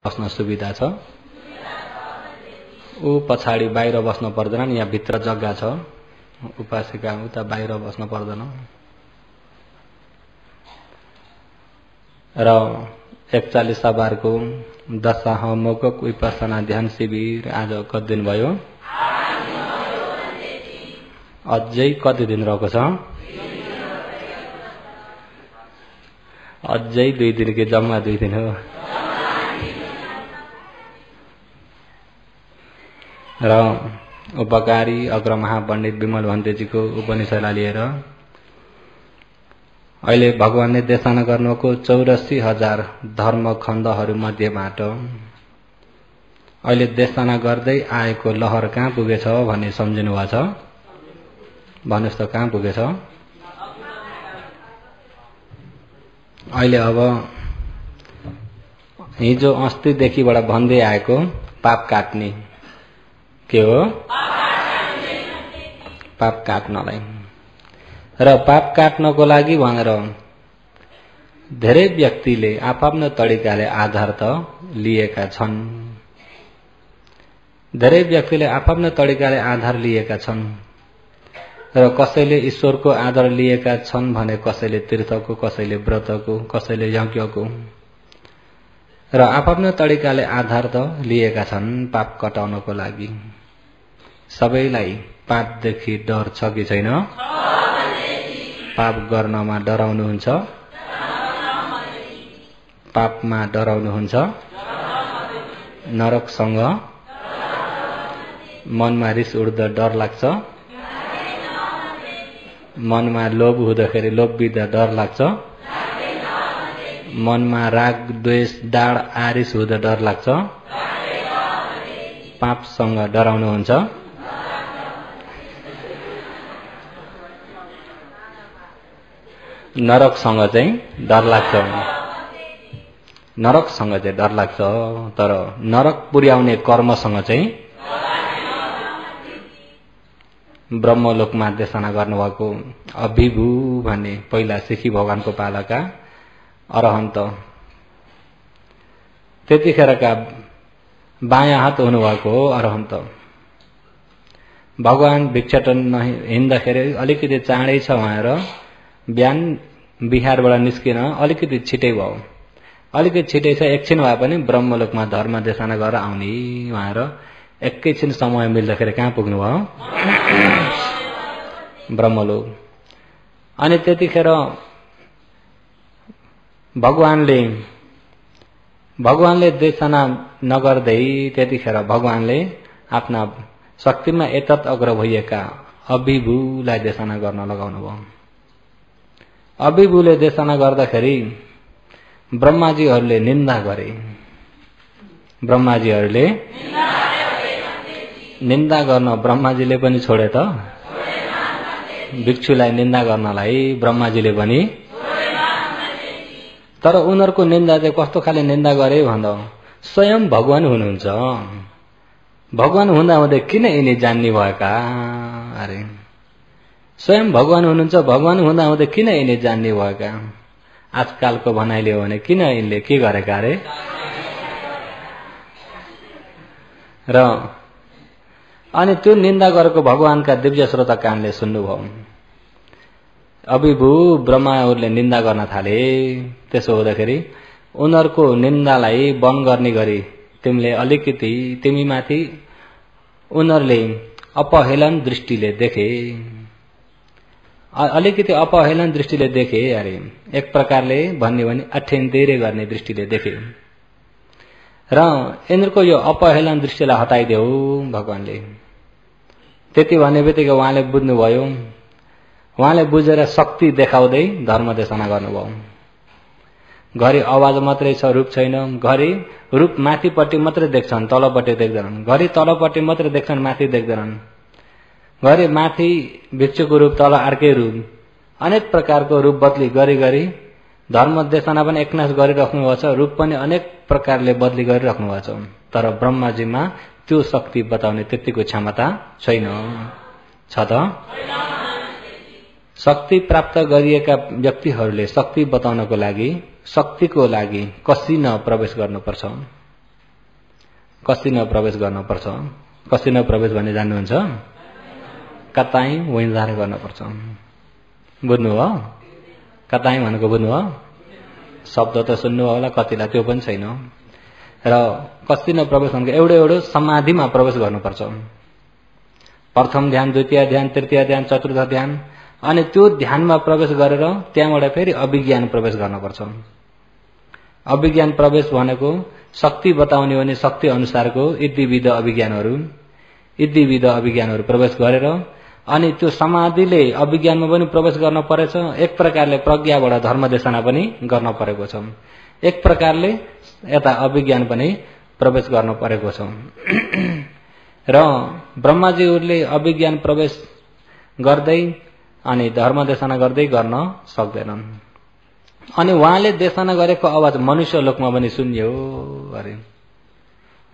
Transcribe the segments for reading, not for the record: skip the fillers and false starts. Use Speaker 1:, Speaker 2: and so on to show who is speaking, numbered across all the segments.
Speaker 1: बस्न सुविधा छ। ऊ पछाडि बाहिर बस्न पर्दैन, यहाँ भित्र जग्गा छ, उपासिका उता बाहिर बस्न पर्दैन। र 41 बारको दशाहमोक विपස්සना ध्यान शिविर आज कति दिन भयो? अझै कति दिन रहेको छ? अझै 2 दिन कि जम्मा 2 दिन हो। र उपकारी अग्रमहा पण्डित विमल भन्तेजीको उपनिषदलाई लिएर अहिले भगवानले देशना गर्नुको 84,000 धर्मखण्डहरू मध्येबाट अहिले देशना गर्दै आएको लहर कहाँ पुगेछ भन्ने सम्झिनु भएको छ? भन्नुस् त कहाँ पुगेछ? अहिले अब हिजो अस्तिदेखिबाट भन्दै आएको पाप काट्ने के हो? पाप काट्नलाई। र पाप काट्नको लागि भनेर धेरै व्यक्तिले आफ्आफ्नो तरिकाले आधार त लिएका छन्। धेरै व्यक्तिले आफ्आफ्नो तरिकाले आधार लिएका छन्। र कसैले ईश्वरको आधार लिएका छन् भने कसैले तीर्थको, कसैले व्रतको, कसैले यज्ञको। र आफ्आफ्नो तरिकाले आधार त लिएका छन् पाप कटाउनको लागि। सबैलाई पापदेखि डर छ कि छैन? पाप गर्नमा डराउनुहुन्छ? पापमा डराउनुहुन्छ? नरकसँग मनमा रिस उठ्दा डर लाग्छ? मनमा लोभ हुँदाखेरि लोभिँदा डर लाग्छ? मनमा राग द्वेष डाड आरिस हुँदा डर लाग्छ? पापसँग डराउनुहुन्छ? नरकसँग चाहिँ डर लाग्छ। नरकसँग चाहिँ डर लाग्छ, तर नरक पुर्याउने कर्मसँग चाहिँ ब्रह्मलोकमा देशना गर्नुभएको अभिभू भन्ने पहिला सिखी भगवानको पालाका अरहन्त त्यतिखेरका बायाँ हात हुनुभएको हो अरहन्त। भगवान भिक्षाटन हिँड्दाखेरि अलिकति चाँडै छ भनेर बिहान बिहारबाट निस्किन अलिकति छिटै भयो। अलिकति छिटै छ, एकछिन भए पनि ब्रह्मलोकमा धर्म देशना गरेर आउने भनेर एकैछिन समय मिल्दाखेरि कहाँ पुग्नु भयो? ब्रह्मलोक। अनि त्यतिखेर भगवानले देशना नगर्दै त्यतिखेर भगवानले आफ्ना शक्तिमा एतत अग्र भइएका अभिभूलाई देशना गर्न लगाउनु भयो। अभिभूले देशना गर्दाखेरि ब्रह्माजीहरूले निन्दा गरे। ब्रह्माजीहरूले निन्दा गर्न ब्रह्माजीले पनि छोडे त? भिक्षुलाई निन्दा गर्नलाई ब्रह्माजीले पनि। तर उनीहरूको निन्दा चाहिँ कस्तो खाले निन्दा गरे भन्दा स्वयं भगवान हुनुहुन्छ। भगवान हुँदा हुँदै किन यिनी जान्ने भएका? अरे स्वयं भगवान हुनुहुन्छ, भगवान हुँदा हुँदै किन यिनी जान्ने भएका? आजकालको भनाइले हो भने किन यिनले के गरेका अरे? र अनि त्यो निन्दा गरेको भगवानका दिव्य श्रोता कानले सुन्नुभयो। अभिभू ब्रह्माहरूले निन्दा गर्न थाले। त्यसो हुँदाखेरि उनीहरूको निन्दालाई बन्द गर्ने गरी तिमीले अलिकति तिमीमाथि उनीहरूले अपहेलन दृष्टिले देखे। अलिकति अपहेलन दृष्टिले देखे। अरे एक प्रकारले भन्ने भने अठ्यान्तेरे गर्ने दृष्टिले देखे। र यिनीहरूको यो अपहेलन दृष्टिलाई हटाइदेऊ भगवानले। त्यति भन्ने बित्तिकै उहाँले बुझ्नुभयो। उहाँले बुझेर शक्ति देखाउँदै धर्म देशना गर्नुभयो। घरि आवाज मात्रै छ, रूप छैन। घरि रूप माथिपट्टि मात्रै देख्छन्, तलपट्टि देख्दैनन्। घरि तलपट्टि मात्रै देख्छन्, माथि देख्दैनन्। घरि माथि भिक्षुको रूप, तल अर्कै रूप। अनेक प्रकारको रूप बदली गरी गरी धर्म देशना पनि एकनाश गरिराख्नु भएको छ। रूप पनि अनेक प्रकारले बदली गरिराख्नु भएको छ। तर ब्रह्माजीमा त्यो शक्ति बताउने त्यतिको क्षमता छैन। छ त? शक्ति प्राप्त गरिएका व्यक्तिहरूले शक्ति बताउनको लागि, शक्तिको लागि कसिन प्रवेश गर्नुपर्छ। कसिनो प्रवेश गर्नुपर्छ। कसिनो प्रवेश भन्ने जान्नुहुन्छ? कताई वैंजार गर्नुपर्छ। बुझ्नुभयो? कताई भनेको बुझ्नुभयो? शब्द त सुन्नु होला, कतिलाई त्यो पनि छैन। र कसिनो प्रवेश भनेको एउटो समाधिमा प्रवेश गर्नुपर्छ। प्रथम ध्यान, द्वितीय ध्यान, तृतीय ध्यान, चतुर्थ ध्यान, अनि त्यो ध्यानमा प्रवेश गरेर त्यहाँबाट फेरि अभिज्ञान प्रवेश गर्नुपर्छ। अभिज्ञान प्रवेश भनेको शक्ति बताउने भने शक्ति अनुसारको इतिविध अभिज्ञानहरू प्रवेश गरेर अनि त्यो समाधिले अभिज्ञानमा पनि प्रवेश गर्न परेछ। एक प्रकारले प्रज्ञाबाट धर्मदेशना पनि गर्न परेको छ। एक प्रकारले यता अभिज्ञान पनि प्रवेश गर्न परेको छ। र ब्रह्माजीहरूले अभिज्ञान प्रवेश गर्दै अनि धर्मदेशना गर्दै गर्न सक्दैनन्। अनि उहाँले देशना गरेको आवाज मनुष्य लोकमा पनि सुन्यो अरे।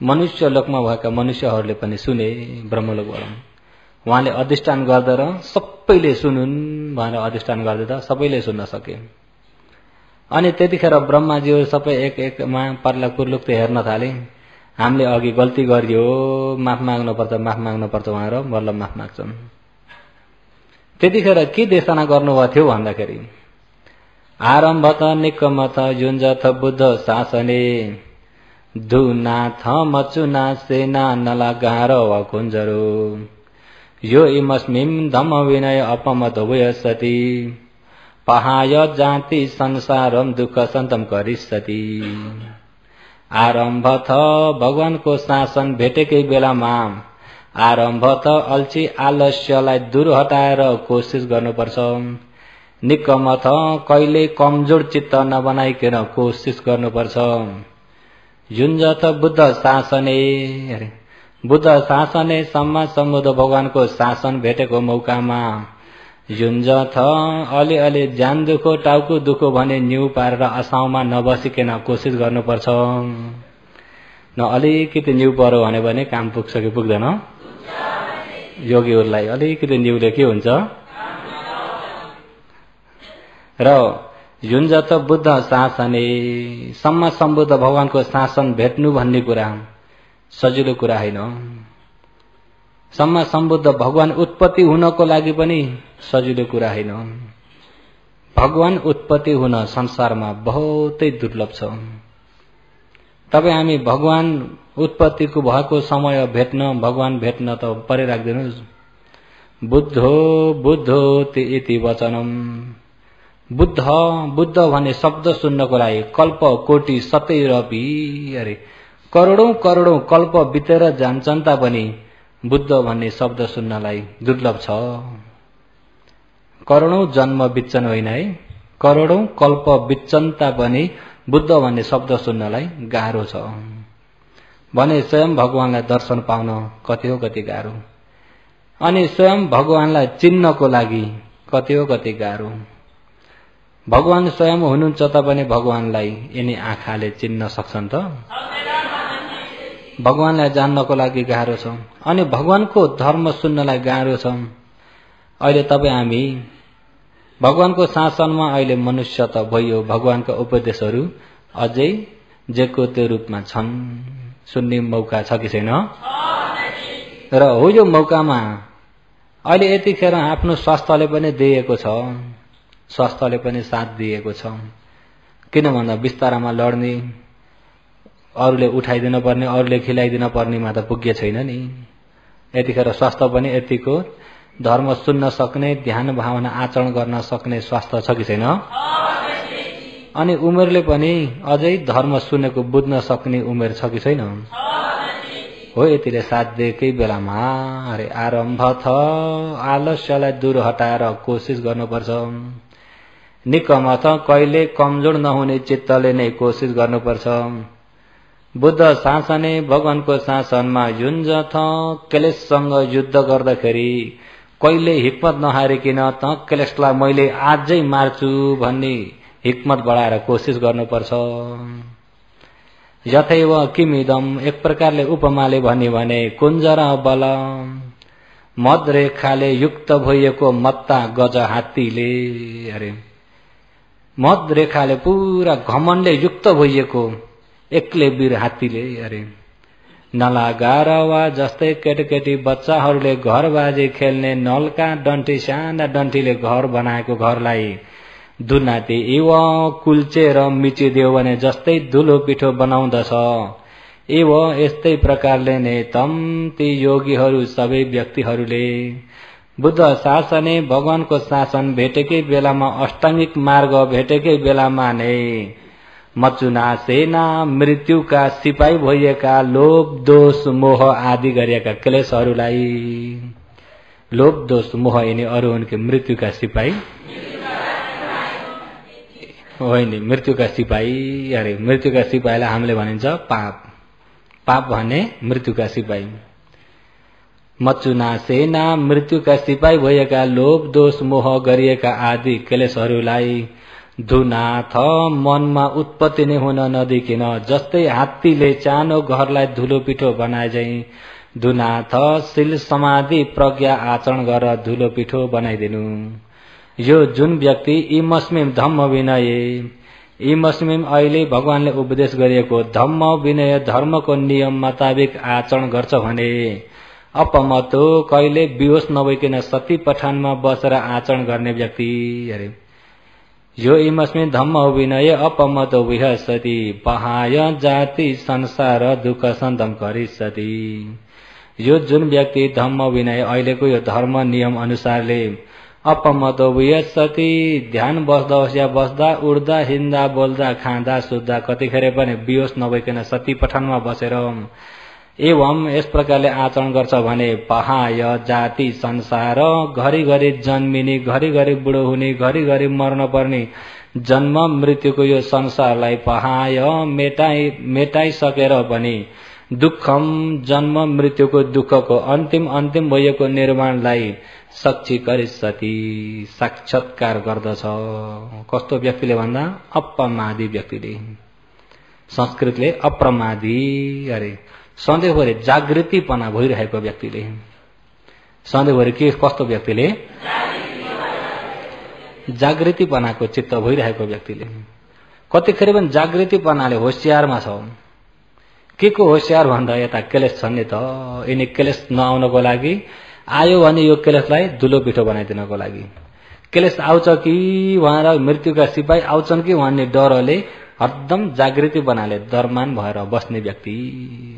Speaker 1: मनुष्य लोकमा भएका मनुष्यहरूले पनि सुने ब्रह्मलोकबाट। उहाँले अधिष्ठान गर्दा सबैले सुनुन् भनेर अधिष्ठान गर्दा सबैले सुन्न सके। अनि त्यतिखेर ब्रह्माजीहरू सबै एकमा पर्ला कुर्लुक्ते हेर्न थाले। हामीले अघि गल्ती गरियो, माफ माग्नुपर्छ भनेर बल्ल माफ माग्छन्। त्यतिखेर के देशना गर्नुभएको थियो भन्दाखेरि आरम्भत निकमथ युञ्जथ बुद्ध शासने धुनाथ मचुना सेना नलागार वा कुञ्जरो यो इमस्मिं धम्म विनय अपमत वयसति पहाय जाति संसारम दुःख सन्तम करिष्यति। आरम्भथ भगवानको शासन भेटेकै बेलामा आरम्भथ अल्छी आलस्यलाई दूर हटाएर कोसिस गर्नुपर्छ। निकमथ कहिले कमजोर चित्त नबनाइकन कोसिस गर्नुपर्छ। युञ्जथ बुद्ध शासने बुद्ध शासने सम्मा सम्बुद्ध भगवानको शासन भेटेको मौकामा युञ्जथ अलि ज्यान दुखो टाउको दुखो भने न्यु पारेर असाउमा नबसिकन कोसिस गर्नुपर्छ। न अलिकति न्यु पर्यो भने काम पुग्छ कि पुग्दैन? योगीहरूलाई अलिकति न्युले के हुन्छ? र युञ्जथ बुद्ध शासने सम्मा सम्बुद्ध भगवानको शासन भेट्नु भन्ने कुरा सजिलो कुरा होइन। सम्मा सम्बुद्ध भगवान उत्पत्ति हुनको लागि पनि सजिलो कुरा होइन। भगवान उत्पत्ति हुन संसारमा बहुतै दुर्लभ छ। तपाईँ हामी भगवान उत्पत्तिको भएको समय भगवान भेट्न त परे राख्दिनुहोस्। बुद्धो इति वचनम। बुद्ध भन्ने शब्द सुन्नको लागि कल्प कोटि सतैरपी अरे करोडौं कल्प बितेर जान्छन् तापनि बुद्ध भन्ने शब्द सुन्नलाई दुर्लभ छ। करोडौं जन्म बित्छन् होइन है, करोडौं कल्प बित्छन् तापनि बुद्ध भन्ने शब्द सुन्नलाई गाह्रो छ भने स्वयं भगवानलाई दर्शन पाउन कति गाह्रो। अनि स्वयं भगवानलाई चिन्नको लागि कति गाह्रो। भगवान स्वयं हुनुहुन्छ तापनि भगवानलाई यिनी आँखाले चिन्न सक्छन् त? भगवानलाई जान्नको लागि गाह्रो छ। अनि भगवानको धर्म सुन्नलाई गाह्रो छ। अहिले तपाईँ हामी भगवानको शासनमा अहिले मनुष्य त भयो, भगवानका उपदेशहरू अझै जेको त्यो रूपमा छन्। सुन्ने मौका छ कि छैन? र हो यो मौकामा अहिले यतिखेर आफ्नो स्वास्थ्यले पनि दिएको छ, स्वास्थ्यले पनि साथ दिएको छ। किन भन्दा बिस्तारामा लड्ने, अरूले उठाइदिन पर्ने, अरूले खिलाइदिन पर्नेमा त पुग्य छैन नि। यतिखेर स्वास्थ्य पनि यतिको धर्म सुन्न सक्ने, ध्यान भावना आचरण गर्न सक्ने स्वास्थ्य छ कि छैन? अनि उमेरले पनि अझै धर्म सुनेको बुझ्न सक्ने उमेर छ कि छैन? हो यतिले साथ दिएकै बेलामा अरे आरम्भ थ आलस्यलाई दूर हटाएर कोसिस गर्नुपर्छ। निकमथ कहिले कमजोर नहुने चित्तले नै कोसिस गर्नुपर्छ। बुद्ध शासने भगवानको शासनमा युञ्जथ क्लेशसँग युद्ध गर्दाखेरि कहिले हिक्मत नहारिकन त क्लेशलाई मैले आजै मार्छु भन्ने हिक्मत बढाएर कोसिस गर्नुपर्छ। यथैव किमिदम एक प्रकारले उपमाले भन्ने भने कुञ्जर बल मद रेखाले युक्त भइएको मत्ता गज हात्तीले अरे मद रेखाले पुरा घमण्डले युक्त भइएको एक्लै वीर हात्तीले अरे नलागार वा जस्तै केटाकेटी बच्चाहरूले घरबाजी खेल्ने नलका डन्ठी साना डन्ठीले घर बनाएको घरलाई दुनाती इव कुल्चेर मिचिदियो भने जस्तै धुलो पिठो बनाउँदछ। इव यस्तै प्रकारले नै तम ती योगीहरू सबै व्यक्तिहरूले बुद्ध शासने भगवानको शासन भेटेकै बेलामा अष्टाङ्गिक मार्ग भेटेकै बेलामा नै मचुना सेना मृत्युका सिपाही भइएका लोभ दोष मोह आदि गरिएका क्लेशहरूलाई लोभ दोष मोह यिनी अरू उनके मृत्युका सिपाही होइन मृत्युका सिपाही अरे मृत्युका सिपाहीलाई हामीले भनिन्छ पाप पाप भने मृत्युका सिपाही मचुना सेना मृत्युका सिपाही भएका लोभ दोष मोह गरिएका आदि क्लेशहरूलाई धुनाथ मनमा उत्पत्ति नै हुन नदिकिन जस्तै हात्तीले सानो घरलाई धुलो पिठो बनाए झैं धुनाथ शील समाधि प्रज्ञा आचरण गरेर धुलो पिठो बनाइदिनु। यो जुन व्यक्ति इमस्मिम धम्म विनय इमस्मिम अहिले भगवानले उपदेश गरिएको धम्म विनय धर्मको नियम मुताबिक आचरण गर्छ भने अपमतो कहिले बेहोस नभइकन सती पठानमा बसेर आचरण गर्ने व्यक्ति अरे यो इमस्मिन धम्म विनय अपमतो विहसति पहाय जाति संसार दुःख सन्दम गरिसति। यो जुन व्यक्ति धम्म विनय अहिलेको यो धर्म नियम अनुसारले अपमतो विहसति ध्यान बस्दा उड्दा हिँड्दा बोल्दा खाँदा सुत्दा कतिखेर पनि बेहोस नभइकन सती पठानमा बसेर एवं यस प्रकारले आचरण गर्छ भने पहाय जाति संसार घरिघरि जन्मिने घरिघरि बुढो हुने घरिघरि मर्न पर्ने जन्म मृत्युको यो संसारलाई पहाय मेटाइसकेर पनि दुःखम जन्म मृत्युको दुःखको अन्तिम भइएको निर्माणलाई साक्षी गरिसति साक्षात्कार गर्दछ। कस्तो व्यक्तिले भन्दा अपमादी व्यक्तिले संस्कृतले अप्रमादी अरे सधैँभरि जागृतिपना भइरहेको व्यक्तिले सधैँभरि के कस्तो व्यक्तिले जागृतिपनाको चित्त भइरहेको व्यक्तिले कतिखेर पनि जागृतिपनाले होशियारमा छ। के को होशियार भन्दा यता क्लेश छन् नि त यिनी क्लेश नआउनको लागि आयो भने यो क्लेशलाई धुलो पिठो बनाइदिनको लागि क्लेश आउँछ कि भनेर मृत्युका सिपाही आउँछन् कि भन्ने डरले हरदम जागृति बनाले डरमान भएर बस्ने व्यक्ति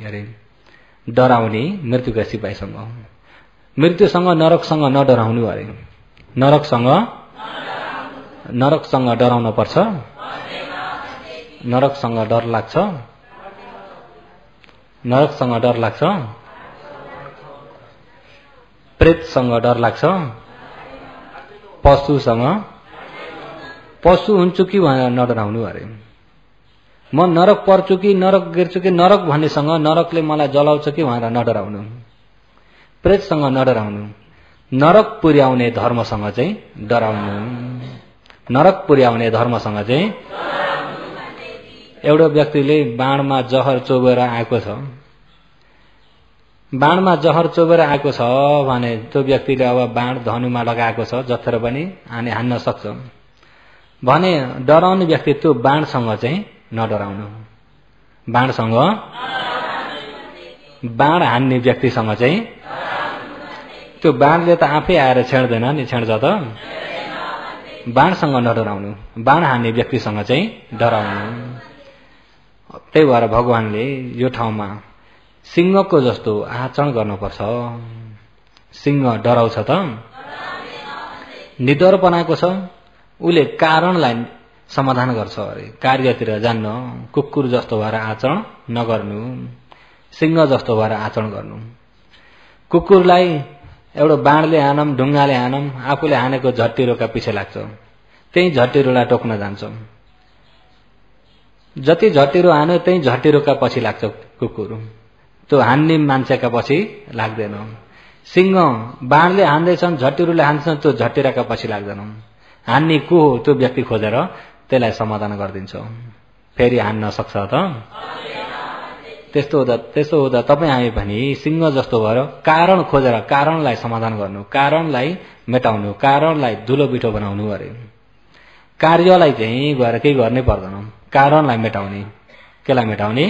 Speaker 1: अरे डराउने मृत्युका सिपाहीसँग मृत्युसँग नरकसँग नडराउनु अरे नरकसँग डराउन पर्छ नरकसँग डर लाग्छ नरकसँग डर लाग्छ प्रेतसँग डर लाग्छ पशुसँग पशु हुन्छु कि भनेर नडराउनु अरे म नरक पर्छु कि नरक गिर्छु कि नरक भन्नेसँग नरकले मलाई जलाउँछ कि भनेर नडराउनु प्रेतसँग नडराउनु नरक पुर्याउने धर्मसँग चाहिँ डराउनु नरक पुर्याउने धर्मसँग चाहिँ एउटा व्यक्तिले बाणमा जहर चोबेर आएको छ बाणमा जहर चोबेर आएको छ भने त्यो व्यक्तिले अब बाण धनुमा लगाएको छ जत्रो पनि हान्न सक्छ भने डराउने व्यक्ति त्यो बाणसँग चाहिँ नडराउनु बाणसँग बाण हान्ने व्यक्तिसँग चाहिँ त्यो बाणले त आफै आएर छेड्दैन नि छेड्छ त बाणसँग नडराउनु बाण हान्ने व्यक्तिसँग चाहिँ डराउनु। त्यही भएर भगवानले यो ठाउँमा सिंहको जस्तो आचरण गर्नुपर्छ। सिंह डराउँछ त निडर बनाएको छ उले कारणलाई समाधान गर्छ अरे कार्यतिर जान्न कुकुर जस्तो भएर आचरण नगर्नु सिंह जस्तो भएर आचरण गर्नु। कुकुरलाई एउटा बाणले हानम ढुङ्गाले हानम आफूले हानेको झट्टीरोका पछि लाग्छ त्यही झट्टीरोलाई टोक्न जान्छ जति झट्टीरो हान्यो त्यही झट्टीरोका पछि लाग्छ कुकुर त्यो हान्ने मान्छेका पछि लाग्दैन। सिंह बाणले हान्दैछन् झट्टीरोले हान्छन् त्यो झट्टीराका पछि लाग्दैन हान्ने को हो त्यो व्यक्ति खोजेर त्यसलाई समाधान गरिदिन्छ फेरि हान्न सक्छ त त्यसो हुँदा तपाईँ हामी पनि सिंह जस्तो भएर कारण खोजेर कारणलाई समाधान गर्नु कारणलाई मेटाउनु कारणलाई धुलो पिठो बनाउनु अरे कार्यलाई चाहिँ गएर केही गर्नै पर्दैन कारणलाई मेटाउने केलाई मेटाउने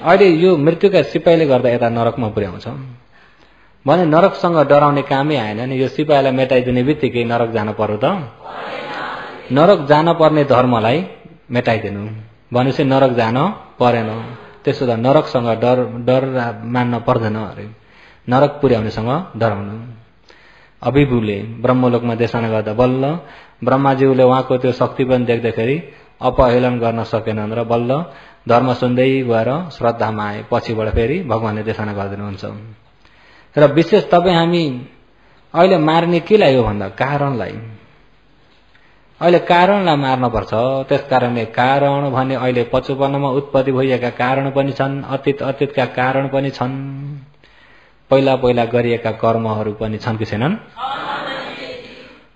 Speaker 1: अहिले यो मृत्युका सिपाहीले गर्दा यता नरकमा पुर्याउँछ भने नरकसँग डराउने कामै आएन नि। यो सिपाहीलाई मेटाइदिने बित्तिकै नरक जान पर्यो त? नरक जान पर्ने धर्मलाई मेटाइदिनु भनेपछि नरक जान परेन। त्यसो त नरकसँग डर मान्न पर्दैन अरे। नरक पुर्याउनेसँग डराउनु। अभिभूले ब्रह्मलोकमा देशना गर्दा बल्ल ब्रह्माज्यूले उहाँको त्यो शक्ति पनि देख्दाखेरि अपहेलन गर्न सकेनन् र बल्ल धर्म सुन्दै गएर श्रद्धामा आए। पछिबाट फेरि भगवानले देशना गरिदिनुहुन्छ। र विशेष तपाईँ हामी अहिले मार्ने केलाई हो भन्दा कारणलाई। अहिले कारणलाई मार्नुपर्छ। त्यस कारणले कारण भने अहिले 55मा उत्पत्ति भइएका कारण पनि छन्, अतीतका कारण पनि छन्, पहिला पहिला गरिएका कर्महरू पनि छन् कि छैनन्?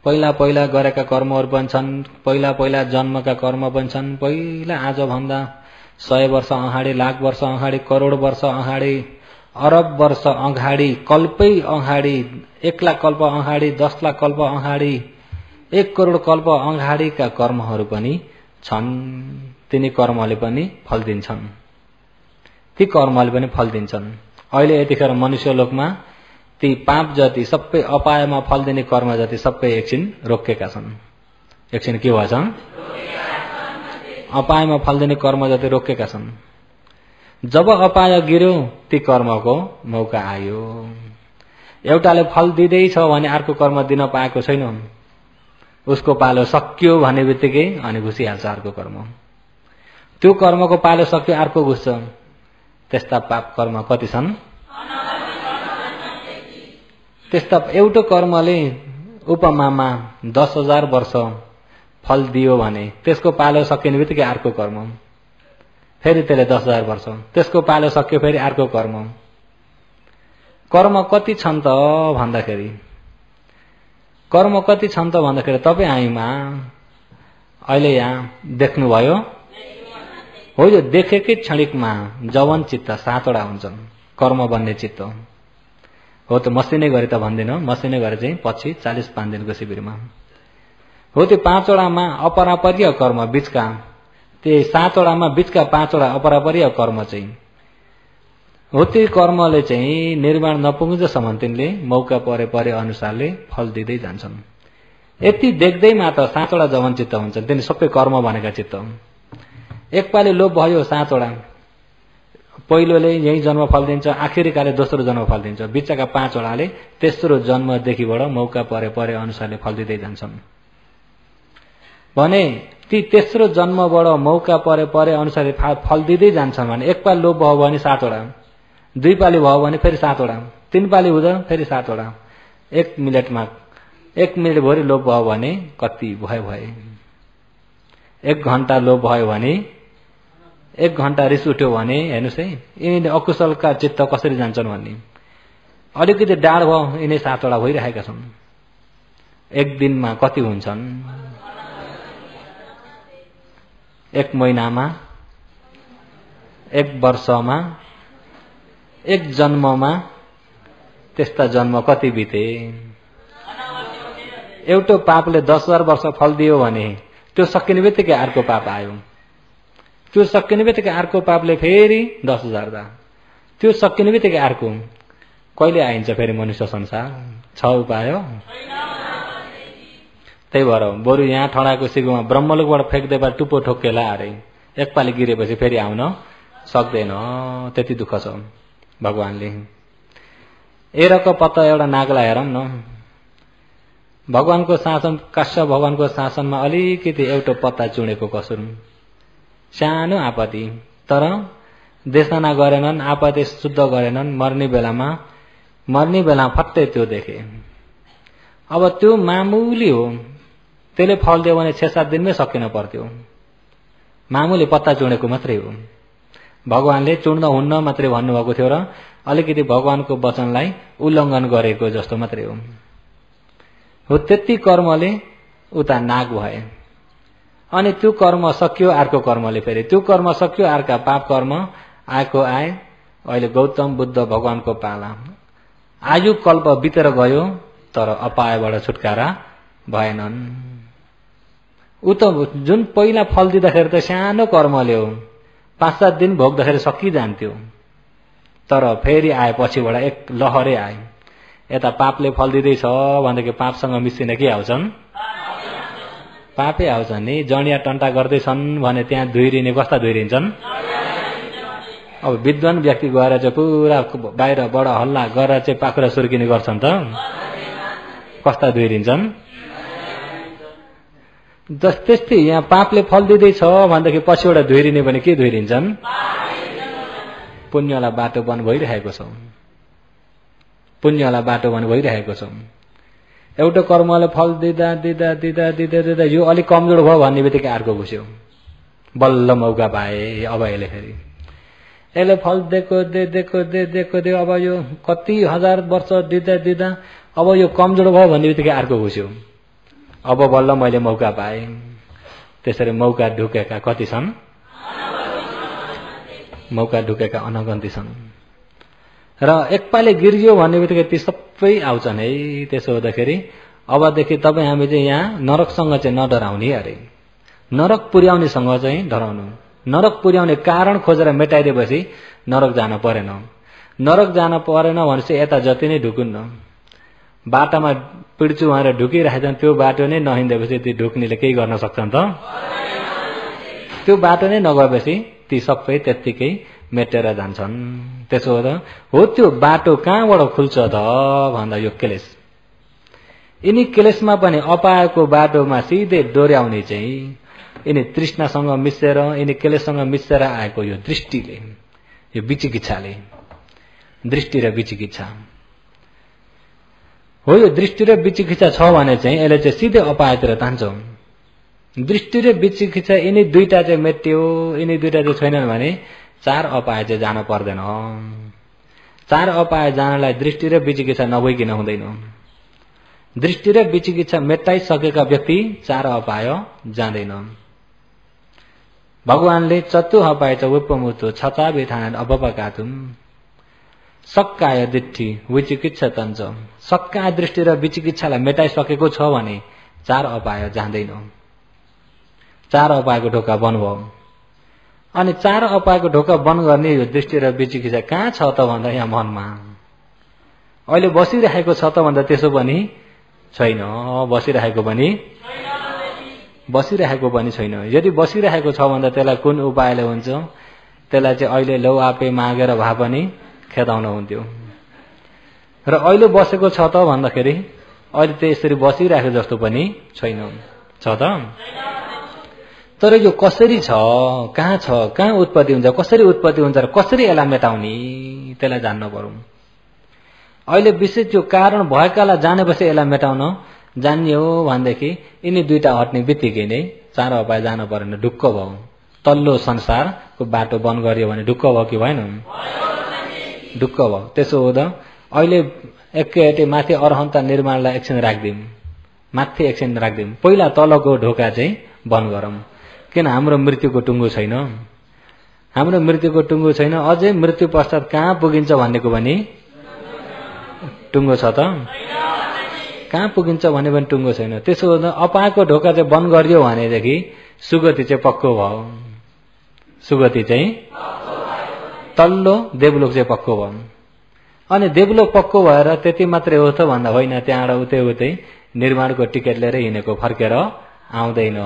Speaker 1: पहिला पहिला गरेका कर्महरू पनि छन्, पहिला पहिला जन्मका कर्म पनि छन्। पहिला आज भन्दा 100 वर्ष अगाडि, लाख वर्ष अगाडि, करोड वर्ष अगाडि, अरब वर्ष अगाडि, कल्पै अगाडि, 1 लाख कल्प अगाडि, 10 लाख कल्प अगाडि, 1 करोड कल्प अगाडिका कर्महरू पनि छन्। तिनी कर्मले पनि फल दिन्छन्। ती कर्मले पनि फल दिन्छन्। अहिले यतिखेर मनुष्य लोकमा ती पाप जति सबै अपायमा फल दिने कर्म जति सबै एकछिन रोकेका छन्। एकछिन के भएछ? अपायमा फल दिने कर्म जति रोकेका छन्। जब अपाय गिर्यो ती कर्मको मौका आयो। एउटाले फल दिँदैछ भने अर्को कर्म दिन पाएको छैन। उसको पालो सकियो भन्ने बित्तिकै अनि घुसिहाल्छ अर्को कर्म। त्यो कर्मको पालो सक्यो अर्को घुस्छ। त्यस्ता पाप कर्म कति छन्? त्यस्ता एउटा कर्मले उपमामा 10,000 वर्ष फल दियो भने त्यसको पालो सकिने बित्तिकै अर्को कर्म, फेरि त्यसले 10,000 वर्ष, त्यसको पालो सक्यो फेरि अर्को कर्म। कर्म कति छन् त भन्दाखेरि तपाईँ हामीमा अहिले यहाँ देख्नुभयो हो। यो देखेकै क्षणिकमा जवन चित्त 7वटा हुन्छन् कर्म बन्ने चित्त हो। त मसिनै गरी त भन्दिन, मसिनै गरी चाहिँ पछि 45 दिनको शिविरमा हो। त्यो 5वटामा अपरापरीय कर्म बीचका, त्यो 7वटामा बीचका 5वटा अपरापरीय कर्म चाहिँ हो। त्यो कर्मले चाहिँ निर्माण नपुग्नुसम्म तिनले मौका परे अनुसारले फल दिँदै जान्छन्। यति देख्दैमा त 7वटा जवन चित्त हुन्छन्। तिनी सबै कर्म भनेका चित्त। एकपालि लोभ भयो 7वटा, पहिलोले यही जन्म फल दिन्छ, आखिरीकाले दोस्रो जन्म फल दिन्छ। बिचका 5वटाले तेस्रो जन्मदेखिबाट मौका परे अनुसारले फल दिँदै जान्छन्। भने ती तेस्रो जन्मबाट मौका परे अनुसारले फल दिँदै जान्छन्। भने एकपालि लोभ भयो भने 7वटा, 2 पाली भयो भने फेरि 7वटा, 3 पाली हुँदा फेरि 7वटा। 1 मिनटमा 1 मिनट भरि लोभ भयो भने कति भए 1 घण्टा लोभ भयो भने 1 घण्टा रिस उठ्यो भने हेर्नुहोस् है, यिनीले अकुशलका चित्त कसरी जान्छन् भन्ने। अलिकति डाढ भयो यिनी 7वटा भइरहेका छन्। 1 दिनमा कति हुन्छन्? 1 महिनामा, 1 वर्षमा, 1 जन्ममा त्यस्ता जन्म कति बिते? एउटा पापले 10,000 वर्ष फल दियो भने त्यो सकिने बित्तिकै अर्को पाप आयो। त्यो सकिने बित्तिकै अर्को पापले फेरि 10,000 दा, त्यो सकिने बित्तिकै अर्को। कहिले आइन्छ फेरि मनुष्य संसार? छ उपाय। त्यही भएर बरु यहाँ ठडाको सिगोमा ब्रह्मलोकबाट फ्याँक्दै टुप्पो ठोकेला अरे। एकपालि गिरेपछि फेरि आउन सक्दैन। त्यति दुःख छ भगवानले। एरको पत्ता एउटा नागलाई हेरौँ न। भगवानको शासन, काश्यप भगवानको शासनमा अलिकति एउटा पत्ता चुडेको कसुर, सानो आपत्ति, तर देशना गरेनन्, आपत्ति शुद्ध गरेनन्। मर्ने बेला फट्टै त्यो देखे। अब त्यो मामुली हो, त्यसले फल दियो भने 6-7 दिनमै सकिन पर्थ्यो। मामुली पत्ता चुडेको मात्रै हो। भगवानले चुड्न हुन्न मात्रै भन्नुभएको थियो र अलिकति भगवानको वचनलाई उल्लङ्घन गरेको जस्तो मात्रै हो। त्यति कर्मले उता नाग भए। अनि त्यो कर्म सकियो अर्को कर्मले फेरि, त्यो कर्म सकियो अर्का पाप कर्म आए। अहिले गौतम बुद्ध भगवानको पाला। आयु कल्प बितेर गयो तर अपायबाट छुटकारा भएनन्। उ त जुन पहिला फल दिँदाखेरि त सानो कर्मले हो, 5-7 दिन भोग्दाखेरि सकिजान्थ्यो। तर फेरि आए पछिबाट एक लहरै आए। यता पापले फल दिँदैछ भनेदेखि पापसँग मिसिन के आउँछन्? पापै आउँछन् नि। जडिया टन्टा गर्दैछन् भने त्यहाँ धुइरिने कस्ता धुइरिन्छन्? अब विद्वान व्यक्ति गएर चाहिँ पुरा बाहिरबाट हल्ला गरेर चाहिँ पाखुरा सुर्किने गर्छन् त कस्ता धुइरिन्छन्? त्यस्तै यहाँ पापले फल दिँदैछ भनेदेखि पछिबाट धुइरिने भने के धुइरिन्छन्? पुण्यवाला बाटो बन्द भइरहेको छ। पुण्यवाला बाटो बन्द भइरहेको छ। एउटा कर्मले फल दिँदा दिँदा दिँदा दिँदा दिँदा यो अलिक कमजोर भयो भन्ने बित्तिकै अर्को घुस्यो। बल्ल मौका पाए अब यसले फल दिएको अब यो कति हजार वर्ष दिँदा दिँदा अब यो कमजोर भयो भन्ने बित्तिकै अर्को घुस्यो। अब बल्ल मैले मौका पाएँ। त्यसरी मौका ढुकेका कति छन्? मौका ढुकेका अनगन्ती छन्। र एकपाले गिर्यो भन्ने बित्तिकै ती सबै आउँछन् है। त्यसो हुँदाखेरि अबदेखि तपाईँ हामी चाहिँ यहाँ नरकसँग चाहिँ नडराउने अरे। नरक पुर्याउनेसँग चाहिँ डराउनु। नरक पुर्याउने कारण खोजेर मेटाइदिएपछि नरक जान परेन। नरक जान परेन भनेपछि यता जति नै ढुकुन्न। बाटामा पिड्छु भनेर ढुकिराखेछन् त्यो बाटो नै नहिँडेपछि ती ढुक्नेले केही गर्न सक्छन् त? त्यो बाटो नै नगएपछि ती सबै त्यत्तिकै मेटेर जान्छन्। त्यसो हुँदा हो त्यो बाटो कहाँबाट खुल्छ त भन्दा यो क्लेश। यिनी क्लेशमा पनि अपाएको बाटोमा सिधै डोर्याउने चाहिँ यिनी तृष्णासँग मिसेर यिनी क्लेशसँग मिसेर आएको यो दृष्टिले, यो विचिकित्साले। दृष्टि र विचिकित्सा हो। यो दृष्टि र विचिकित्सा छ भने चाहिँ यसले चाहिँ सिधै अपायतिर तान्छ। दृष्टि र विचिकित्सा यिनी दुईटा चाहिँ मेट्यो, यिनी दुईटा चाहिँ छैनन् भने 4 अपाय चाहिँ जान पर्दैन। 4 अपाय जानलाई दृष्टि र विचिकित्सा नभइकन हुँदैन। दृष्टि र विचिकित्सा मेटाइसकेका व्यक्ति 4 अपाय जाँदैन। भगवानले चतु अपाय च उपमुतो छचा विधान अपपकातुम सक्काय दृष्टि विचिकित्सा तन्छ। सक्काय दृष्टि र विचिकित्सालाई मेटाइसकेको छ भने 4 अपाय जाँदैन। 4 अपायको ढोका बन्द भयो। अनि 4 अपायको ढोका बन्द गर्ने यो दृष्टि र विचिकित्सा कहाँ छ त भन्दा यहाँ मनमा। अहिले बसिरहेको छ त भन्दा त्यसो पनि छैन। बसिरहेको पनि छैन। यदि बसिरहेको छ भन्दा त्यसलाई कुन उपायले हुन्छ? त्यसलाई चाहिँ अहिले लौ आपे मागेर भए पनि खेदाउन हुन्थ्यो। र अहिले बसेको छ त भन्दाखेरि अहिले त्यसरी बसिरहेको जस्तो पनि छैन। छ त? तर यो कसरी छ, कहाँ छ, कहाँ उत्पत्ति हुन्छ, कसरी उत्पत्ति हुन्छ र कसरी यसलाई मेटाउने त्यसलाई जान्न पर्यो। अहिले विशेष यो कारण भएकालाई जानेपछि यसलाई मेटाउन जान्ने हो भनेदेखि यिनी दुईटा हट्ने बित्तिकै नै 4 अपाय जान परेन। ढुक्क भयो। तल्लो संसारको बाटो बन्द गरियो भने ढुक्क भयो कि भएन? ढुक्क भयो। त्यसो हुँदा अहिले एकैचोटि माथि अरहन्त निर्माणलाई एकछिन राख्दिउँ, माथि एकछिन राख्दिउँ। पहिला तलको ढोका चाहिँ बन्द गरौँ। किन? हाम्रो मृत्युको टुङ्गो छैन। हाम्रो मृत्युको टुङ्गो छैन। अझै मृत्यु पश्चात कहाँ पुगिन्छ भन्नेको पनि टुङ्गो छ त? कहाँ पुगिन्छ भन्ने पनि टुङ्गो छैन। त्यसो हुँदा अपाएको ढोका चाहिँ बन्द गरियो भनेदेखि सुगति चाहिँ पक्को भयो। सुगति चाहिँ तल्लो देवलोक चाहिँ पक्को भयो। अनि देवलोक पक्को भएर त्यति मात्रै हो त भन्दा होइन। त्यहाँबाट उतै निर्माणको टिकट लिएर हिँडेको फर्केर आउँदैन।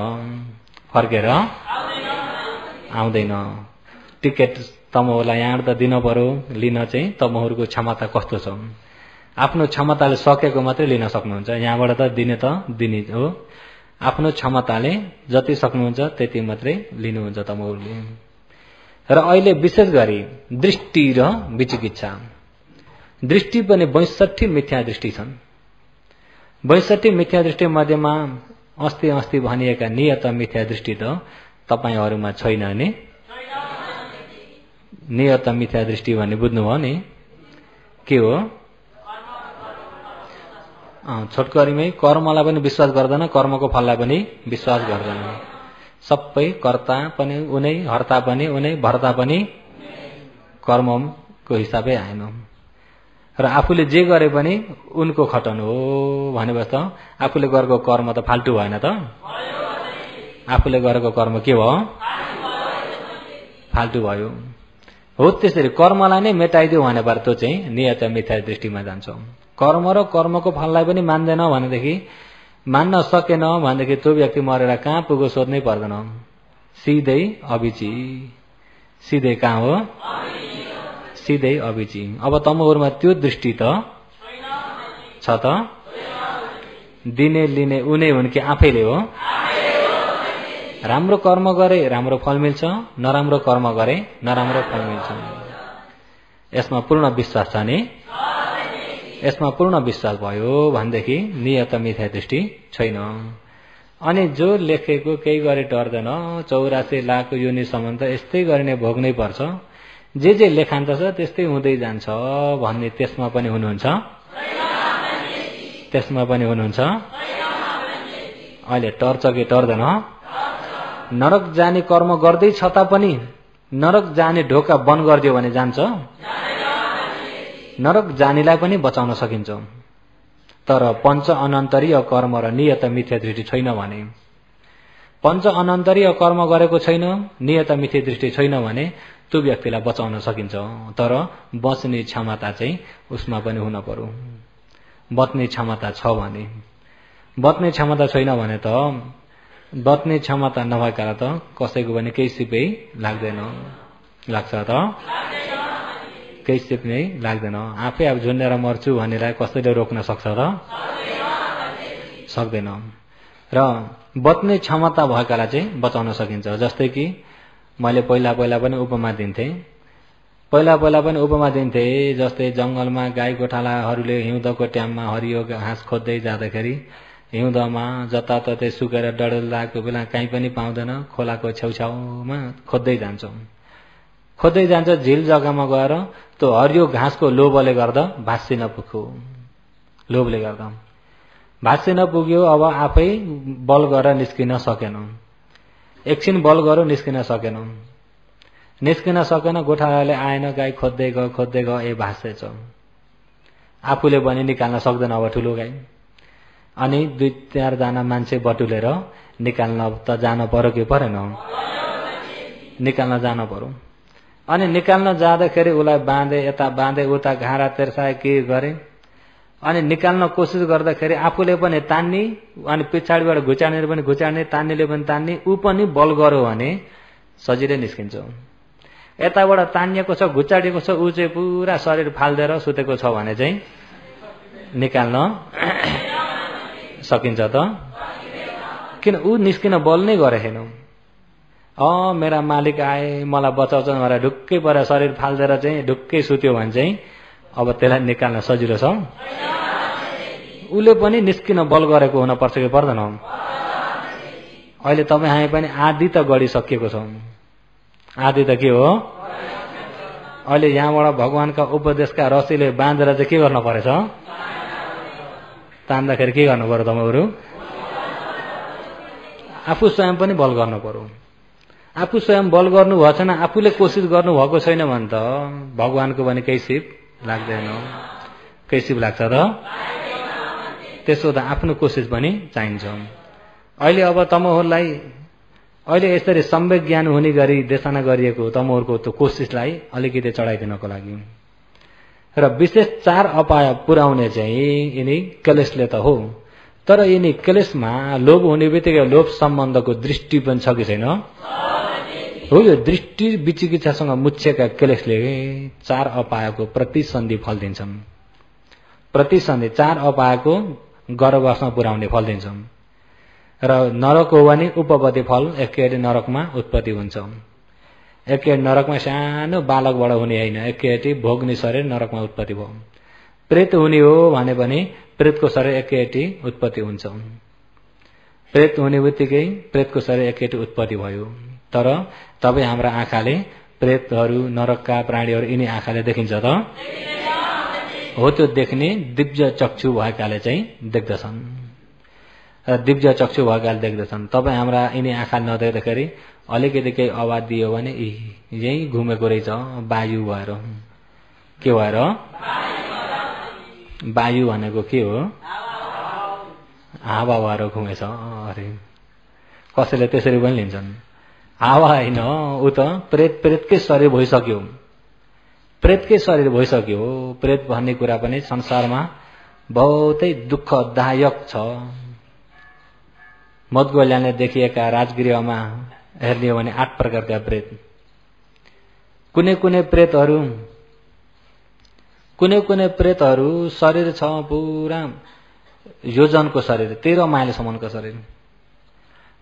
Speaker 1: टिकट तमहुलाई यहाँबाट त दिन पर्यो। लिन चाहिँ तमहुको क्षमता कस्तो छ? आफ्नो क्षमताले सकेको मात्रै लिन सक्नुहुन्छ। यहाँबाट त दिने हो। आफ्नो क्षमताले जति सक्नुहुन्छ त्यति मात्रै लिनुहुन्छ तमहुले। र अहिले विशेष गरी दृष्टि र विचिकित्सा। दृष्टि पनि 62 मिथ्या दृष्टि छन्। 62 मिथ्या दृष्टि मध्येमा अस्ति भनिएका नियत मिथ्या दृष्टि त तपाईहरुमा छैन नि। नियत मिथ्या दृष्टि भन्ने बुझ्नुभयो नि? के हो? छोटकरीमै कर्मलाई पनि विश्वास गर्दैन, कर्मको फललाई पनि विश्वास गर्दैन। सबै कर्ता पनि उनै, हर्ता पनि उनै, भर्ता पनि कर्मको हिसाबै आएन। र आफूले जे गरे पनि उनको खटन हो भनेपछि त आफूले गरेको कर्म त फाल्टु भएन त? आफूले गरेको कर्म के भयो? फाल्टु भयो। हो त्यसरी कर्मलाई नै मेटाइदियो भनेबाट त्यो चाहिँ नियत मिथ्या दृष्टिमा जान्छ। कर्म र कर्मको फललाई पनि मान्दैन भनेदेखि, मान्न सकेन भनेदेखि त्यो व्यक्ति मरेर कहाँ पुग्यो सोध्नै पर्दैन, सिधै अभिची, सिधै कहाँ हो, सिधै अभिची। अब तमोहरूमा त्यो दृष्टि त छ त, दिने लिने उनै हुन् कि आफैले हो। राम्रो कर्म गरे राम्रो फल मिल्छ, नराम्रो कर्म गरे नराम्रो फल मिल्छ। यसमा पूर्ण विश्वास छ नि, यसमा पूर्ण विश्वास भयो भनेदेखि नियत मिथ्या दृष्टि छैन। अनि जो लेखेको केही गरे डर्दैन, 84 लाख योनिसम्म त यस्तै गरिने भोग्नै पर्छ, जे लेखान्त छ त्यस्तै हुँदै जान्छ भन्ने त्यसमा पनि हुनुहुन्छ, त्यसमा पनि हुनुहुन्छ। अहिले टर्छ कि टर्दैन? नरक जाने कर्म गर्दै छ तापनि नरक जाने ढोका बन्द गरिदियो भने जान्छ? नरक जानेलाई पनि बचाउन सकिन्छ। तर पञ्च अनन्तरीय कर्म र नियत मिथ्या दृष्टि छैन भने, पञ्च अनन्तरीय कर्म गरेको छैन, नियत मिथ्या दृष्टि छैन भने त्यो व्यक्तिलाई बचाउन सकिन्छ। तर बच्ने क्षमता चाहिँ उसमा पनि हुन पर्यो। बच्ने क्षमता छ भने, बच्ने क्षमता छैन भने त, बच्ने क्षमता नभएका त कसैको पनि केही सिपै लाग्दैन। लाग्छ त? केही सिप नै लाग्दैन। आफै अब झुन्डेर मर्छु भन्नेलाई कसैले रोक्न सक्छ र? सक्दैन। र बच्ने क्षमता भएकालाई चाहिँ बचाउन सकिन्छ। जस्तै कि मैले पहिला पनि उपमा दिन्थेँ, जस्तै जंगलमा गाई गोठालाहरूले हिउँदको टाइममा हरियो घाँस खोज्दै जाँदाखेरि हिउँदमा जताततै सुकेर डडेल लागेको बेला कहीँ पनि पाउँदैन, खोलाको छेउछाउमा खोज्दै जान्छ, झिल जग्गामा गएर त्यो हरियो घाँसको लोभले गर्दा भाँच्चिन पुग्यो, लोभले गर्दा भाँच्चिन पुग्यो। अब आफै बल गरेर निस्किन सकेन, एकछिन बल गर्यो निस्किन सकेन, गोठालाले आएन, गाई खोज्दै गयो, ए भाँच्दैछ, आफूले पनि निकाल्न सक्दैन अब ठुलो गाई। अनि 2-4 जना मान्छे बटुलेर निकाल्न त जान पर्यो कि परेन? निकाल्न जान पर्यो। अनि निकाल्न जाँदाखेरि उसलाई बाँधे, यता बाँधे, उता घाँरा तेर्साए, के गरे। अनि निकाल्न कोसिस गर्दाखेरि आफूले पनि तान्नी, अनि पछाडिबाट घुचाड्ने, तान्नेले पनि तान्नी, ऊ पनि बल गर्यो भने सजिलै निस्किन्छ। यताबाट तानिएको छ, घुचाडिएको छ, ऊ चाहिँ पुरा शरीर फाल्देर सुतेको छ भने चाहिँ निकाल्न सकिन्छ त? किन ऊ निस्किन बल नै गरेन। मेरा मालिक आए मलाई बचाउँछन् भनेर ढुक्कै परेर शरीर फाल्देर चाहिँ ढुक्कै सुत्यो भने चाहिँ अब त्यसलाई निकाल्न सजिलो छ? उसले पनि निस्किन बल गरेको हुनपर्छ कि पर्दैन? अहिले तपाईँ हामी पनि आधी त गढिसकिएको छौँ। आधी त के हो? अहिले यहाँबाट भगवानका उपदेशका रसीले बाँधेर चाहिँ के गर्नु परेछ? तान्दाखेरि के गर्नु पर्यो तपाईँहरू? आफू स्वयं पनि बल गर्नु पर्यो। आफू स्वयं बल गर्नु भएको छैन, आफूले कोसिस गर्नु भएको छैन भने त भगवानको पनि केही सिप लाग्दैन। केही सिप लाग्छ त? त्यसो त आफ्नो कोसिस पनि चाहिन्छ। अहिले अब तमहरूलाई अहिले यसरी सम्यक ज्ञान हुने गरी देशना गरिएको तमहरूको त्यो कोसिसलाई अलिकति चढाइदिनको लागि र विशेष 4 अपाय पुर्याउने चाहिँ यिनी क्लेशले त हो। तर यिनी क्लेशमा लोभ हुने बित्तिकै लोभ सम्बन्धको दृष्टि पनि छ कि छैन? हो, यो दृष्टि विचिकित्सासँग मुछेका क्लेशले 4 अपायको प्रतिसन्धि फल दिन्छन्। प्रतिसन्धि 4 अपायको गर्भवासमा पुर्याउने फल दिन्छन्। र नरक हो भने उपपत्ति फल एकैचोटि नरकमा उत्पत्ति हुन्छ। एकैचोटि नरकमा सानो बालकबाट हुने होइन, एकैचोटि भोग्ने शरीर नरकमा उत्पत्ति भयो। प्रेत हुने हो भने पनि प्रेतको शरीर एकैचोटि उत्पत्ति हुन्छ। प्रेत हुने बित्तिकै प्रेतको शरीर एकैचोटि उत्पत्ति भयो। तर तपाईँ हाम्रा आँखाले प्रेतहरू, नरकका प्राणीहरू यिनी आँखाले देखिन्छ त? हो, त्यो देख्ने दिव्य चक्षु भएकाले चाहिँ देख्दछन्। दिव्य चक्षु भएकाले देख्दछन्। तपाईँ हाम्रा यिनी आँखा नदेख्दाखेरि अलिकति केही आवाज दियो भने यही घुमेको रहेछ वायु भएर। के भएर? वायु भनेको के हो? हावा भएर घुमेछ। अरे कसैले त्यसरी पनि लिन्छन्। हावा होइन, ऊ त प्रेतकै शरीर भइसक्यो, प्रेतकै शरीर भइसक्यो। प्रेत भन्ने कुरा पनि संसारमा बहुतै दुःखदायक छ। मधुगोल्याले देखिएका राजगृहमा हेर्ने हो भने 8 प्रकारका प्रेत। कुनै कुनै प्रेतहरू शरीर छ पुरा योजनको शरीर, 13 माइलसम्मको शरीर,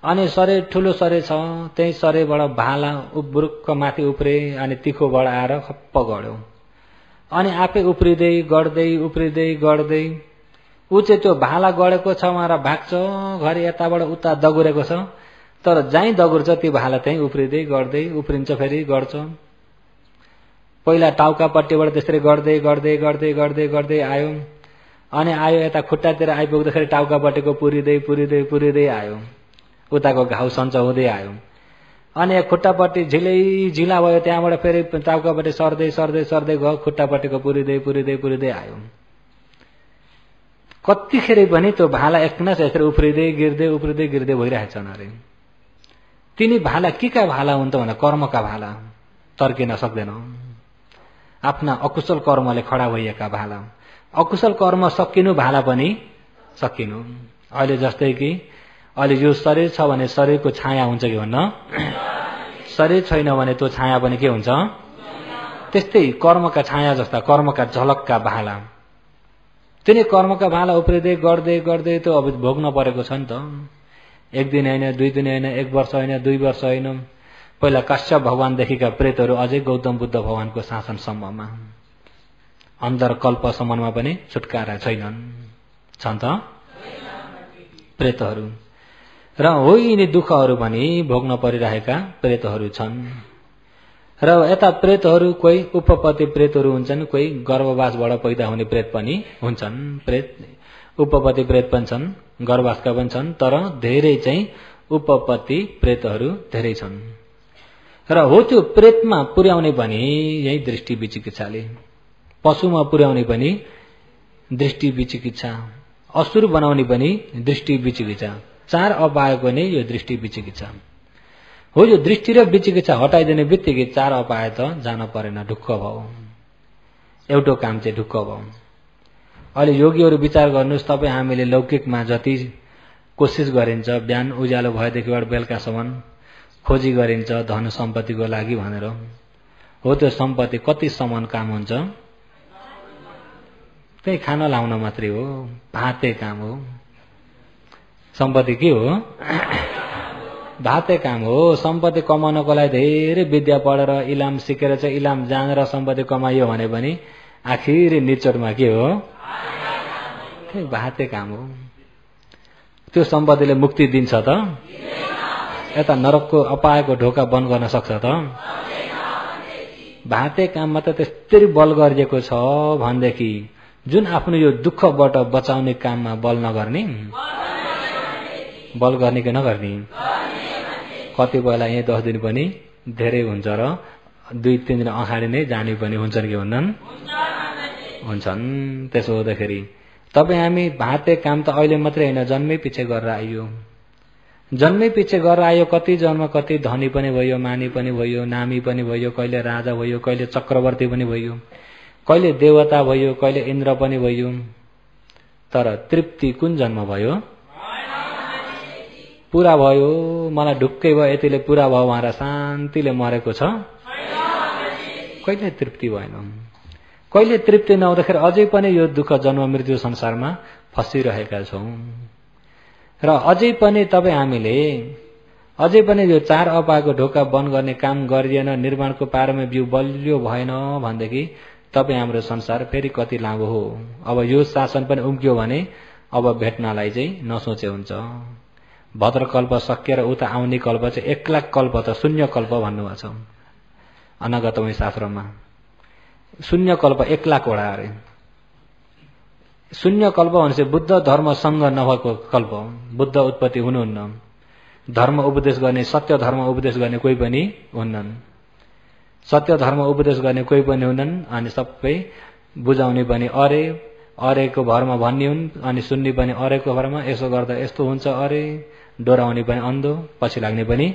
Speaker 1: अनि शरीर ठुलो शरीर छ, त्यही शरीरबाट भाला उब्रुक्क माथि उप्रे अनि तिखोबाट आएर खप्प गड्यो, अनि आफै उफ्रिँदै गर्दै ऊ चाहिँ त्यो भाला गडेको छ उहाँ भाग्छ, घरि यताबाट उता दगुरेको छ, तर जहीँ दगुर्छ त्यो भाला त्यहीँ उफ्रिँदै गर्दै उफ्रिन्छ, फेरि गर्छ। पहिला टाउकापट्टिबाट त्यसरी गर्दै आयो, अनि आयो यता खुट्टातिर आइपुग्दाखेरि टाउकापट्टिको पुरिँदै आयो, उताको घाउ सन्च हुँदै आयो, अनि खुट्टापट्टि झिला भयो, त्यहाँबाट फेरि टाउकापट्टि सर्दै गयो, खुट्टापट्टिको पुरिँदै आयो। कतिखेर पनि त्यो भाला एकनास यसरी उफ्रिँदै गिर्दै भइरहेछन् अरे। तिनी भाला केका भाला हुन् त भने कर्मका भाला, तर्किन सक्दैन। आफ्ना अकुशल कर्मले खडा भइएका भाला, अकुशल कर्म सकिनु भाला पनि सकिनु। अहिले जस्तै कि अहिले यो शरीर छ भने शरीरको छाया हुन्छ कि भन्न, शरीर छैन भने त्यो छाया पनि के हुन्छ, त्यस्तै कर्मका छाया जस्ता कर्मका झलकका भाला। तिनी कर्मका भाला उफ्रिँदै गर्दै त्यो अब भोग्न परेको छ नि त। 1 दिन होइन, 2 दिन होइन, 1 वर्ष होइन, 2 वर्ष होइन। पहिला काश्यप भगवानदेखिका प्रेतहरू अझै गौतम बुद्ध भगवानको शासनसम्ममा अन्तरकल्पसम्ममा पनि छुटकारा छैनन्, छन् त प्रेतहरू। र हो यिनी दुःखहरू पनि भोग्न परिरहेका प्रेतहरू छन्। र यता प्रेतहरू कोही उपपति प्रेतहरू हुन्छन्, कोही गर्भवासबाट पैदा हुने प्रेत पनि हुन्छन्। प्रेत उपपति प्रेत पनि छन्, गर्भवासका पनि छन्, तर धेरै चाहिँ उपपति प्रेतहरू धेरै छन्। र हो त्यो प्रेतमा पुर्याउने पनि यही दृष्टि विचिकित्साले, पशुमा पुर्याउने पनि दृष्टि विचिकित्सा, असुर बनाउने पनि दृष्टि विचिकित्सा, 4 अपायको नै यो दृष्टि विचिकित्सा हो। यो दृष्टि र विचिकित्सा हटाइदिने बित्तिकै 4 अपाय त जान परेन, ढुक्क भयो। एउटो काम चाहिँ ढुक्क भयो। अहिले योगीहरू विचार गर्नुहोस्, तपाईँ हामीले लौकिकमा जति कोसिस गरिन्छ, बिहान उज्यालो भएदेखिबाट बेलुकासम्म खोजी गरिन्छ धन सम्पत्तिको लागि भनेर, हो त्यो सम्पत्ति कतिसम्म काम हुन्छ? त्यही खाना लाउन मात्रै हो, भाते काम हो। सम्पत्ति के हो? भाते काम हो। सम्पत्ति कमाउनको लागि धेरै विद्या पढेर इलाम सिकेर चाहिँ इलाम जानेर सम्पत्ति कमाइयो भने पनि आखिरी निचोडमा के हो? त्यही भाते काम हो। त्यो सम्पत्तिले मुक्ति दिन्छ त? यता नरकको अपायको ढोका बन्द गर्न सक्छ त? भाते काममा त त्यस्तै बल गरिएको छ भनेदेखि जुन आफ्नो यो दुःखबाट बचाउने काममा बल नगर्ने, बल गर्ने कि नगर्ने? कति बेला यही 10 दिन पनि धेरै हुन्छ र 2-3 दिन अगाडि नै जाने पनि हुन्छन् कि हुन्छन्? हुन्छन्। त्यसो हुँदाखेरि तपाईँ हामी भाते काम त अहिले मात्रै होइन, जन्मै पछि गरेर आइयो। जन्मै पछि गरेर आयो, कति जन्म कति धनी पनि भयो, मानी पनि भयो, नामी पनि भयो, कहिले राजा भयो, कहिले चक्रवर्ती पनि भयो, कहिले देवता भयो, कहिले इन्द्र पनि भयो। तर तृप्ति कुन जन्म भयो? पूरा भयो। मलाई ढुक्कै भयो, यतिले पूरा भयो, उहाँ शान्तिले मरेको छ, कहिले तृप्ति भएन। कहिले तृप्ति नहुँदाखेरि अझै पनि यो दुःख जन्म मृत्यु संसारमा फसिरहेका छौं। र अझै पनि तपाईँ हामीले अझै पनि यो 4 अपायको ढोका बन्द गर्ने काम गरिएन, निर्माणको पारमा बिउ बलियो भएन भनेदेखि तपाईँ हाम्रो संसार फेरि कति लामो हो। अब यो शासन पनि उम्क्यो भने अब भेट्नलाई चाहिँ नसोचे हुन्छ। भद्रकल्प सकिएर उता आउने कल्प चाहिँ 1 लाख कल्प त शून्य कल्प भन्नुभएको छ अनागतमय शास्त्रमा। शून्य कल्प 1 लाख वटा अरे। शून्य कल्प भनेपछि बुद्ध धर्मसँग नभएको कल्प। बुद्ध उत्पत्ति हुनुहुन्न, धर्म उपदेश गर्ने, सत्य धर्म उपदेश गर्ने कोही पनि हुन्नन्, सत्य धर्म उपदेश गर्ने कोही पनि हुन्नन्। अनि सबै बुझाउने पनि अरेको भरमा भन्ने हुन्, अनि सुन्ने पनि अरेको भरमा, यसो गर्दा यस्तो हुन्छ अरे, डोराउने पनि अन्धो, पछि लाग्ने पनि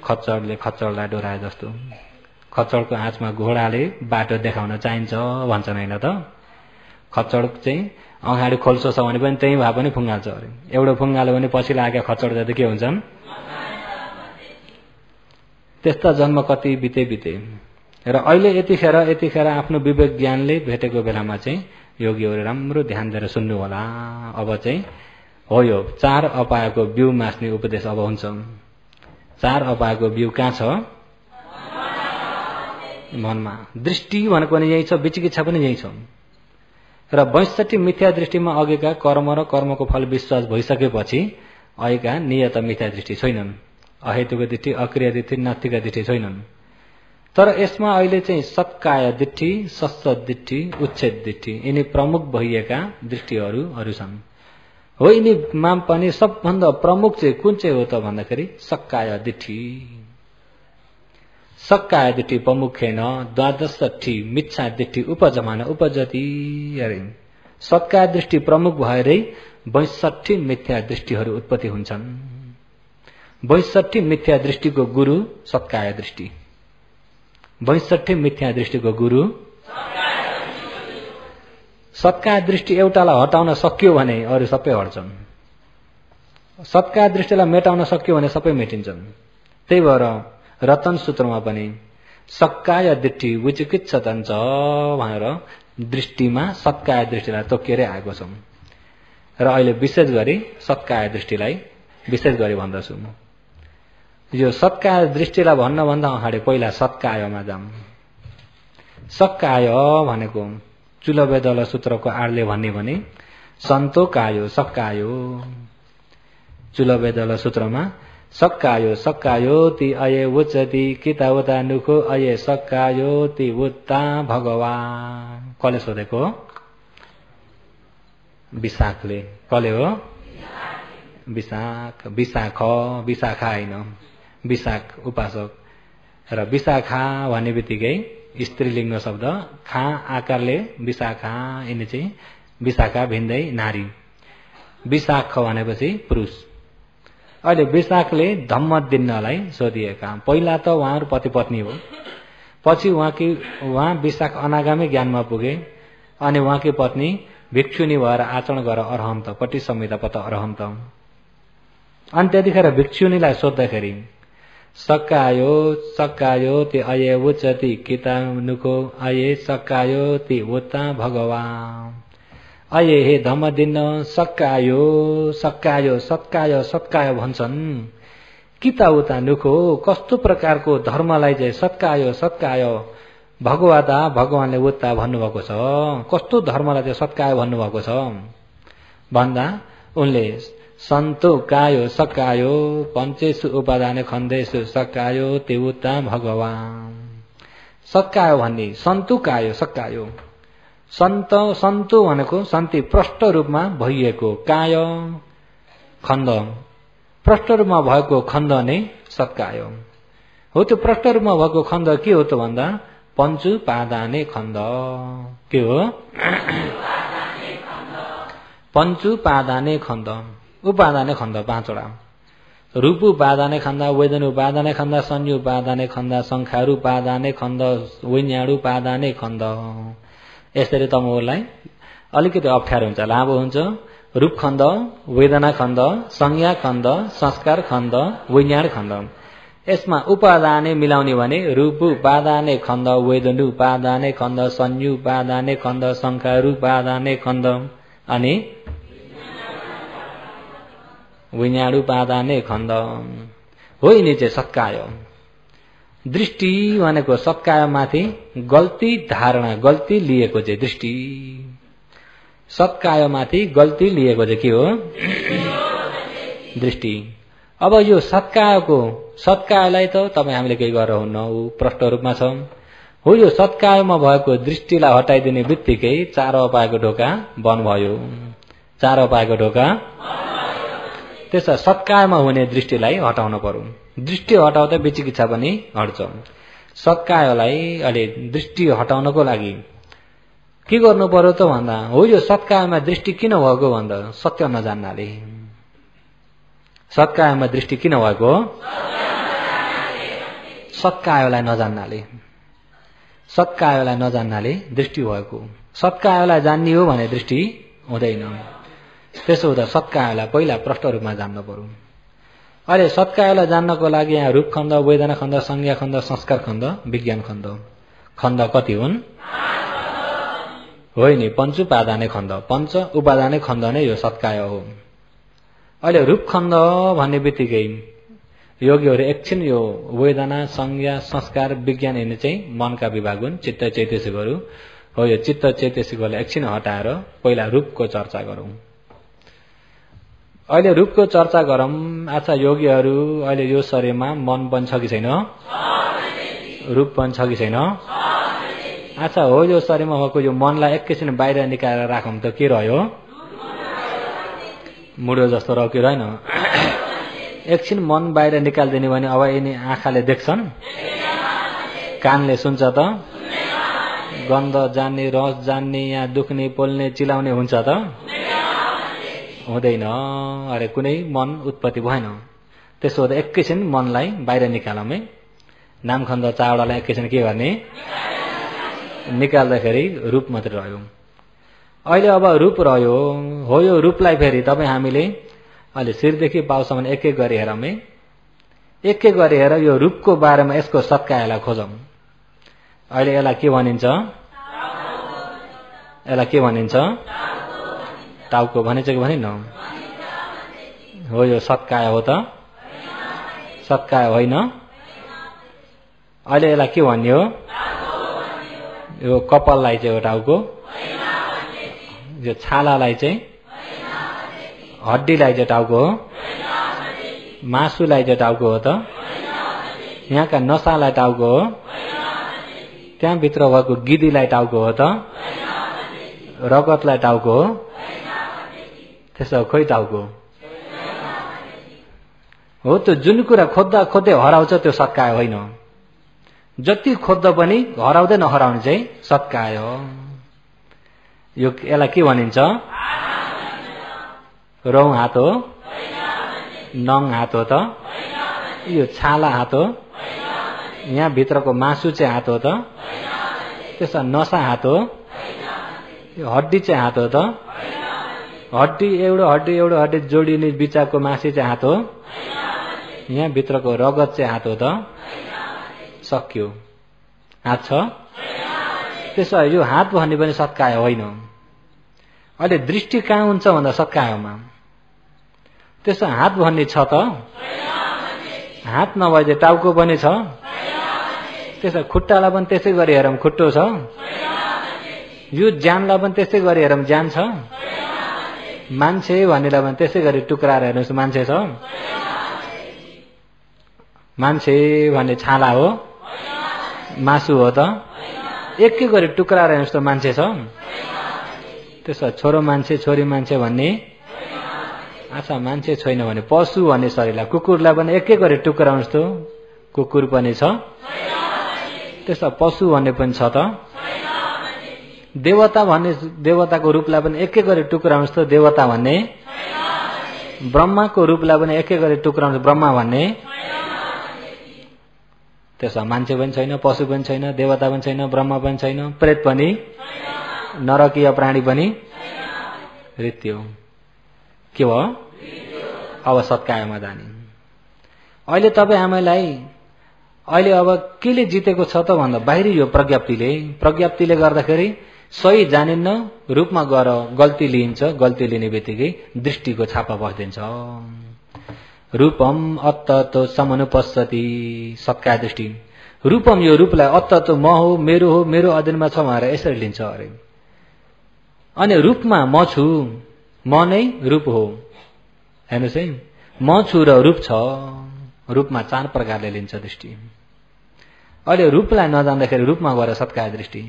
Speaker 1: खच्चडले खच्चडलाई डोराए जस्तो। खच्चडको आँचमा घोडाले बाटो देखाउन चाहिन्छ भन्छन् हैन त। खच्चड चाहिँ अगाडि खोल्सो छ भने पनि त्यही भए पनि फुङ्गाल्छ अरे। एउटा फुङ्गाल्यो भने पछि लागेका खच्चड जति के हुन्छन्। त्यस्ता जन्म कति बिते र अहिले यतिखेर आफ्नो विवेक ज्ञानले भेटेको बेलामा चाहिँ योगीहरू राम्रो ध्यान दिएर सुन्नु होला। अब चाहिँ हो यो 4 अपायको बिउ मास्ने उपदेश अब हुन्छ। 4 अपायको बिउ कहाँ छ? मनमा। दृष्टि भनेको पनि यही छ, विचिकित्सा पनि यही छ। र 62 मिथ्या दृष्टिमा अघिका कर्म र कर्मको फल विश्वास भइसकेपछि अहिलेका नियत मिथ्या दृष्टि छैनन्। अहेतुक दृष्टि, अक्रिय दृष्टि, नास्तिक दृष्टि छैनन्। तर यसमा अहिले चाहिँ सत्काय दृष्टि, सत्सत दृष्टि, उच्छेद दृष्टि यिनी प्रमुख भइएका दृष्टिहरू छन्। हो यिनीमा पनि सबभन्दा प्रमुख चाहिँ कुन चाहिँ हो त भन्दाखेरि सक्काय दृष्टि। सक्काय दृष्टि प्रमुखेन द्वादशठी मिथ्या दृष्टि उपजमान उपजति अरे। सत्काय दृष्टि प्रमुख भएरै 62 मिथ्या दृष्टिहरू उत्पत्ति हुन्छन्। 62 मिथ्या दृष्टिको गुरु सत्काय दृष्टि। 62 मिथ्या दृष्टिको गुरु सत्काय दृष्टि एउटालाई हटाउन सक्यो भने अरू सबै हट्छन्। सत्काय दृष्टिलाई मेटाउन सक्यो भने सबै मेटिन्छन्। त्यही भएर रतन सूत्रमा पनि सक्काय दृष्टि विचिकित्सतञ्च भनेर दृष्टिमा सत्काय दृष्टिलाई तोकिएरै आएको छ। र अहिले विशेष गरी सत्काय दृष्टिलाई विशेष गरी भन्दछु। यो सत्काय दृष्टिलाई भन्नभन्दा अगाडि पहिला सत्कायमा जाम। सक्काय भनेको चुलवेदल सूत्रको आडले भन्ने भने सन्तो कायो सक्कायो। चुलवेदल सूत्रमा सक्कायो सक्कायो ती अये उच्चति कितावता नुखो अये सक्कायो ती उत्ता भगवान। कसले सोधेको? विशाखले। कसले हो? विशाख। विशाखा होइन, विशाख उपासक। र विशाखा भन्ने बित्तिकै स्त्रीलिङ्ग शब्द खा आकारले विशाखा, यिनी चाहिँ विशाखा भिन्दै नारी। विशाख भनेपछि पुरुष। अहिले विशाखले धम्मदिन्नलाई सोधिएका। पहिला त उहाँहरू पति पत्नी हो, पछि उहाँ विशाख अनागामी ज्ञानमा पुगे अनि उहाँकी पत्नी भिक्षुनी भएर आचरण गरेर अरहन्त पट्टि संहितापत अरहन्त। अनि त्यतिखेर भिक्षुनीलाई सोद्धाखेरि सक्कायो सक्कायो ती अये उच्चति कितानुको अये सक्कायो ती उत्ता भगवान। अये हे धम्मदिन्न सक्कायो सक्कायो सत्काय सत्काय भन्छन्। किता उता नुखो कस्तो प्रकारको धर्मलाई चाहिँ सत्कायो सत्काय भगवता भगवानले उत्ता भन्नुभएको छ। कस्तो धर्मलाई चाहिँ सत्काय भन्नुभएको छ भन्दा उनले सन्तो कायो सक्कायो पञ्चेषु उपादान खण्डेषु सक्कायो ते उत्ता भगवान। सक्कायो भन्ने सन्तु कायो सक्कायो। सन्तु भनेको सन्ति प्रष्ट रूपमा भइएको, काय खण्ड प्रष्ट रूपमा भएको खण्ड नै सत्काय हो। त्यो प्रष्ट रूपमा भएको खण्ड के हो त भन्दा पञ्चुपादाने खण्ड। के हो? पञ्चुपादाने खण्ड। उपादाने खण्ड 5वटा। रूप उपादाने खण्ड, वेदन उपादाने खण्ड, संयोग उपादाने खण्ड, संख्यार उपादाने खण्ड, विज्ञान उपादाने खण्ड। यसरी तमोलाई अलिकति अप्ठ्यारो हुन्छ, लामो हुन्छ। रूप खण्ड, वेदना खण्ड, संज्ञा खण्ड, संस्कार खण्ड, विज्ञान खण्ड। यसमा उपादाने मिलाउने भने रूप उपादाने खण्ड, वेदन उपादाने खण्ड, संयोग उपादाने खण्ड, संख्यार उपादाने खण्ड अनि विज्ञान उपादाने खण्ड हो। यिनी चाहिँ सत्काय। दृष्टि भनेको सत्कायमाथि गल्ती धारणा, गल्ती लिएको चाहिँ दृष्टि। सत्कायमाथि गल्ती लिएको चाहिँ के हो? दृष्टि। अब यो सत्कायलाई त तपाईँ हामीले केही गरेर हुन्न, ऊ प्रष्ट रूपमा छ हो। यो सत्कायमा भएको दृष्टिलाई हटाइदिने बित्तिकै 4 अपायको ढोका बन्द भयो। 4 अपायको ढोका। त्यसो सत्कायमा हुने दृष्टिलाई हटाउन पर्यो। दृष्टि हटाउँदा विचिकित्सा पनि हट्छ। सत्कायलाई अहिले दृष्टि हटाउनको लागि के गर्नु पर्यो त भन्दा हो यो सत्कायमा दृष्टि किन भएको भन्दा सत्य नजान्नाले। सत्कायमा दृष्टि किन भएको? सत्कायोलाई नजान्नाले दृष्टि भएको। सत्कायोलाई जान्ने हो भने दृष्टि हुँदैन। त्यसो हुँदा सत्कायोलाई पहिला प्रष्ट रूपमा जान्न पर्यो। अहिले सत्कायोलाई जान्नको लागि यहाँ रूप खण्ड, वेदना खण्ड, संज्ञा खण्ड, संस्कार खण्ड, विज्ञान खण्ड। खण्ड कति हुन्? होइन, पञ्च उपादाने खण्ड। पञ्च उपादाने खण्ड नै यो सत्काय हो। अहिले रूप खण्ड भन्ने बित्तिकै योगीहरू एकछिन यो वेदना, संज्ञा, संस्कार, विज्ञान हेर्ने चाहिँ मनका विभाग हुन्, चित्त चैतसिकहरू हो। यो चित्त चैतसिकहरूलाई एकछिन हटाएर पहिला रूपको चर्चा गरौं। अहिले रूपको चर्चा गरौं। अच्छा योगीहरू, अहिले यो शरीरमा मन पनि छ कि छैन? रूप पनि छ कि छैन? अच्छा हो, यो शरीरमा भएको यो मनलाई एकैछिन बाहिर निकालेर राखौं त के रह्यो? मुडो जस्तो रह्यो कि रहेन? एकछिन मन बाहिर निकालिदिने भने अब यिनी आँखाले देख्छन्, कानले सुन्छ त, गन्ध जान्ने, रस जान्ने, यहाँ दुख्ने, पोल्ने, चिलाउने हुन्छ त? हुँदैन। अरे कुनै मन उत्पत्ति भएन। त्यसो हुँदा एकैछिन मनलाई बाहिर निकालौँ है। नामखण्ड चावडालाई एकैछिन के गर्ने? निकाल्दाखेरि रूप मात्र रह्यो। अहिले अब रूप रह्यो हो। यो रूपलाई फेरि तपाईँ हामीले अहिले शिरदेखि पाउसम्म एक एक गरी हेरौँ है। एक एक गरी हेर यो रूपको बारेमा यसको सत्कायलाई खोजौँ। अहिले यसलाई के भनिन्छ? यसलाई के भनिन्छ? टाउको भनिन्छ कि भनिन्न? हो, यो सत्काय हो त? सत्काय होइन। अहिले यसलाई के भन्ने हो? यो कपाललाई चाहिँ हो टाउको, यो छालालाई चाहिँ, हड्डीलाई चाहिँ टाउको हो, मासुलाई चाहिँ टाउको हो त? यहाँका नसालाई टाउको हो, त्यहाँभित्र भएको गिदीलाई टाउको हो त? रगतलाई टाउको हो? त्यसो खोइ टाउको हो। त्यो जुन कुरा खोज्दा खोज्दै हराउँछ त्यो सत्काय होइन। जति खोज्दा पनि हराउँदै नहराउने चाहिँ सत्काय हो। यो यसलाई के भनिन्छ? रौँ हात हो? नङ हात हो त? यो छाला हात हो? यहाँ भित्रको मासु चाहिँ हात हो त? त्यसो नसा हात हो? यो हड्डी चाहिँ हात हो त? हड्डी एउटा हड्डी जोडिने बिचाको मासु चाहिँ हात हो? यहाँ भित्रको रगत चाहिँ हात हो त? सक्यो। हात छ? त्यसो यो हात भन्ने पनि सत्काय होइन। अहिले दृष्टि कहाँ हुन्छ भन्दा सत्कायमा। त्यसो हात भन्ने छ त? हात नभए टाउको पनि छ? त्यसो खुट्टालाई पनि त्यसै गरी हेरौँ खुट्टो छ? यो ज्यानलाई पनि त्यसै गरी हेरौँ ज्यान छ? मान्छे भन्नेलाई पनि त्यसै गरी टुक्राएर हेर्नुहोस् मान्छे छ? मान्छे भन्ने छाला हो? मासु हो त? एक एक गरी टुक्राएर हेर्नुहोस् त मान्छे छ? त्यसो छोरो मान्छे, छोरी मान्छे भन्ने? अच्छा मान्छे छैन भने पशु भन्ने शरीरलाई, कुकुरलाई पनि एक एक गरी टुक्राउनुहोस् त, कुकुर पनि छ? त्यसो पशु भन्ने पनि छ त? देवता भन्ने, देवताको रूपलाई पनि एक एक गरी टुक्राउनुहोस् त, देवता भन्ने? ब्रह्माको रूपलाई पनि एक एक गरी टुक्राउनुहोस्, ब्रह्मा भन्ने? त्यसो मान्छे पनि छैन, पशु पनि छैन, देवता पनि छैन, ब्रह्मा पनि छैन, प्रेत पनि, नरकीय प्राणी पनि, मृत्यु। के हो? अब सत्कायमा जाने। अहिले तपाईँ हामीलाई अहिले अब केले जितेको छ त भन्दा बाहिरी यो प्रज्ञप्तिले गर्दाखेरि सही जानिन्न, रूपमा गएर गल्ती लिइन्छ। गल्ती लिने बित्तिकै दृष्टिको छापा बस्दिन्छ। रूपम अत्ततो समनुपश्यति, सत्काय दृष्टि। रूपम यो रूपलाई अत्ततो म हो, मेरो अधीनमा छ भनेर यसरी लिन्छ अरे। अनि रूपमा म छु, म नै रूप हो। हेर्नुहोस् है, म छु र रूप छ। रूपमा चार प्रकारले लिन्छ दृष्टि। अहिले रूपलाई नजान्दाखेरि रूपमा गएर सत्काय दृष्टि।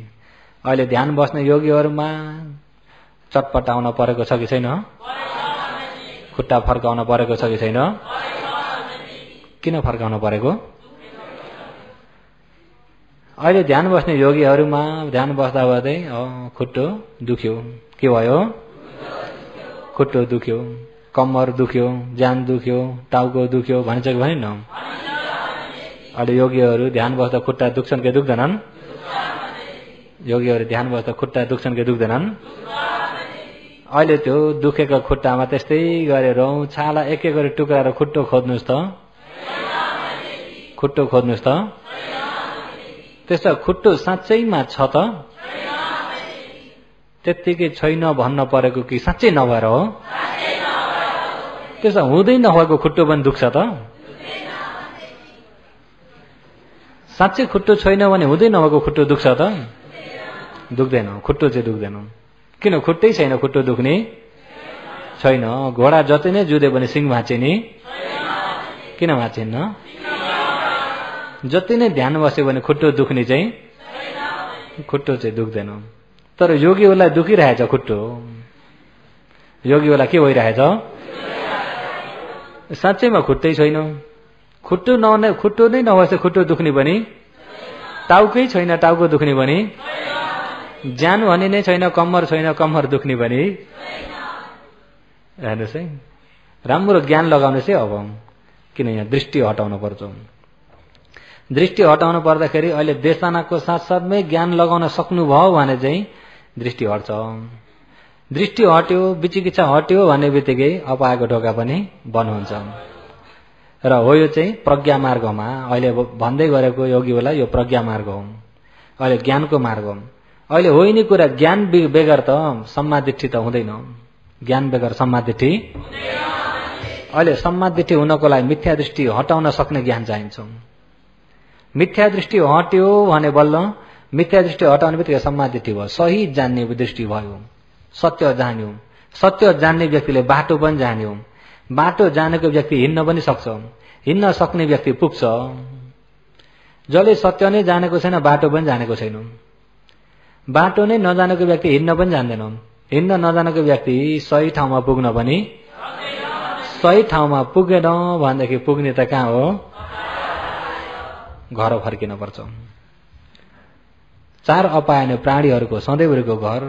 Speaker 1: अहिले ध्यान बस्ने योगीहरूमा चटपटाउन परेको छ कि छैन? खुट्टा फर्काउन परेको छ कि छैन? किन फर्काउन परेको? अहिले ध्यान बस्ने योगीहरूमा ध्यान बस्दा बस्दै खुट्टो दुख्यो। के भयो? खुट्टो दुख्यो, कम्मर दुख्यो, ज्यान दुख्यो, टाउको दुख्यो भन्छ कि भनिन्न? अहिले योगीहरू ध्यान बस्दा खुट्टा दुख्छन् कि दुख्दैनन्? योगीहरू ध्यान बस्दा खुट्टा दुख्छन् कि दुख्दैनन्? अहिले त्यो दुखेको खुट्टामा त्यस्तै गरेर छाला एक एक गरी टुक्राएर खुट्टो खोज्नुहोस् त, खुट्टो खोज्नुहोस् त। त्यसो खुट्टो साँच्चैमा छ त? त्यत्तिकै छैन भन्न परेको कि साँच्चै नभएर हो? त्यसो हुँदै नभएको खुट्टो पनि दुख्छ त? साँच्चै खुट्टो छैन भने हुँदै नभएको खुट्टो दुख्छ त? दुख्दैन, खुट्टो चाहिँ दुख्दैन। किन? खुट्टै छैन, खुट्टो दुख्ने छैन। घोडा जति नै जुधे भने सिङ भाँचिने किन भाँचिन्न? जति नै ध्यान बस्यो भने खुट्टो दुख्ने चाहिँ खुट्टो चाहिँ दुख्दैन। तर योगीहरूलाई दुखिरहेछ खुट्टो। योगीहरूलाई के भइरहेछ? साँच्चैमा खुट्टै छैन। खुट्टो नै नभएपछि खुट्टो दुख्ने पनि, टाउकै छैन टाउको दुख्ने पनि, ज्यान भने नै छैन कम्मर छैन कम्मर दुख्ने पनि। हेर्नुहोस् है, राम्रो ज्ञान लगाउनुहोस् है अब। किन? यहाँ दृष्टि हटाउनु पर्छ। दृष्टि हटाउनु पर्दाखेरि अहिले देशनाको साथसाथमै ज्ञान लगाउन सक्नुभयो भने चाहिँ दृष्टि हट्छ। दृष्टि हट्यो, विचिकित्सा हट्यो भन्ने बित्तिकै अपाएको ढोका पनि बन्द हुन्छ। र हो यो चाहिँ प्रज्ञा मार्गमा अहिले भन्दै गरेको योगीहरूलाई यो प्रज्ञा मार्ग हो, अहिले ज्ञानको मार्ग हो। अहिले होइन कुरा ज्ञान बेगर त सम्मादिष्टि त हुँदैन। ज्ञान बेगर सम्मादिष्टि। अहिले सम्मादिष्टि हुनको लागि मिथ्या दृष्टि हटाउन सक्ने ज्ञान चाहिन्छ। मिथ्या दृष्टि हट्यो भने बल्ल, मिथ्या दृष्टि हटाउने बित्तिकै सम्मादिष्टि भयो, सही जान्ने दृष्टि भयो, सत्य जान्यो। सत्य जान्ने व्यक्तिले बाटो पनि जान्यो। बाटो जानेको व्यक्ति हिँड्न पनि सक्छ, हिँड्न सक्ने व्यक्ति पुग्छ। जसले सत्य नै जानेको छैन बाटो पनि जानेको छैन। बाटो नै नजानेको व्यक्ति हिँड्न पनि जान्दैन। हिँड्न नजानेको व्यक्ति सही ठाउँमा पुग्न पनि, सही ठाउँमा पुगेन भनेदेखि पुग्ने त कहाँ हो? घर फर्किन पर्छ। चार अपायन प्राणीहरूको सधैँभरिको घर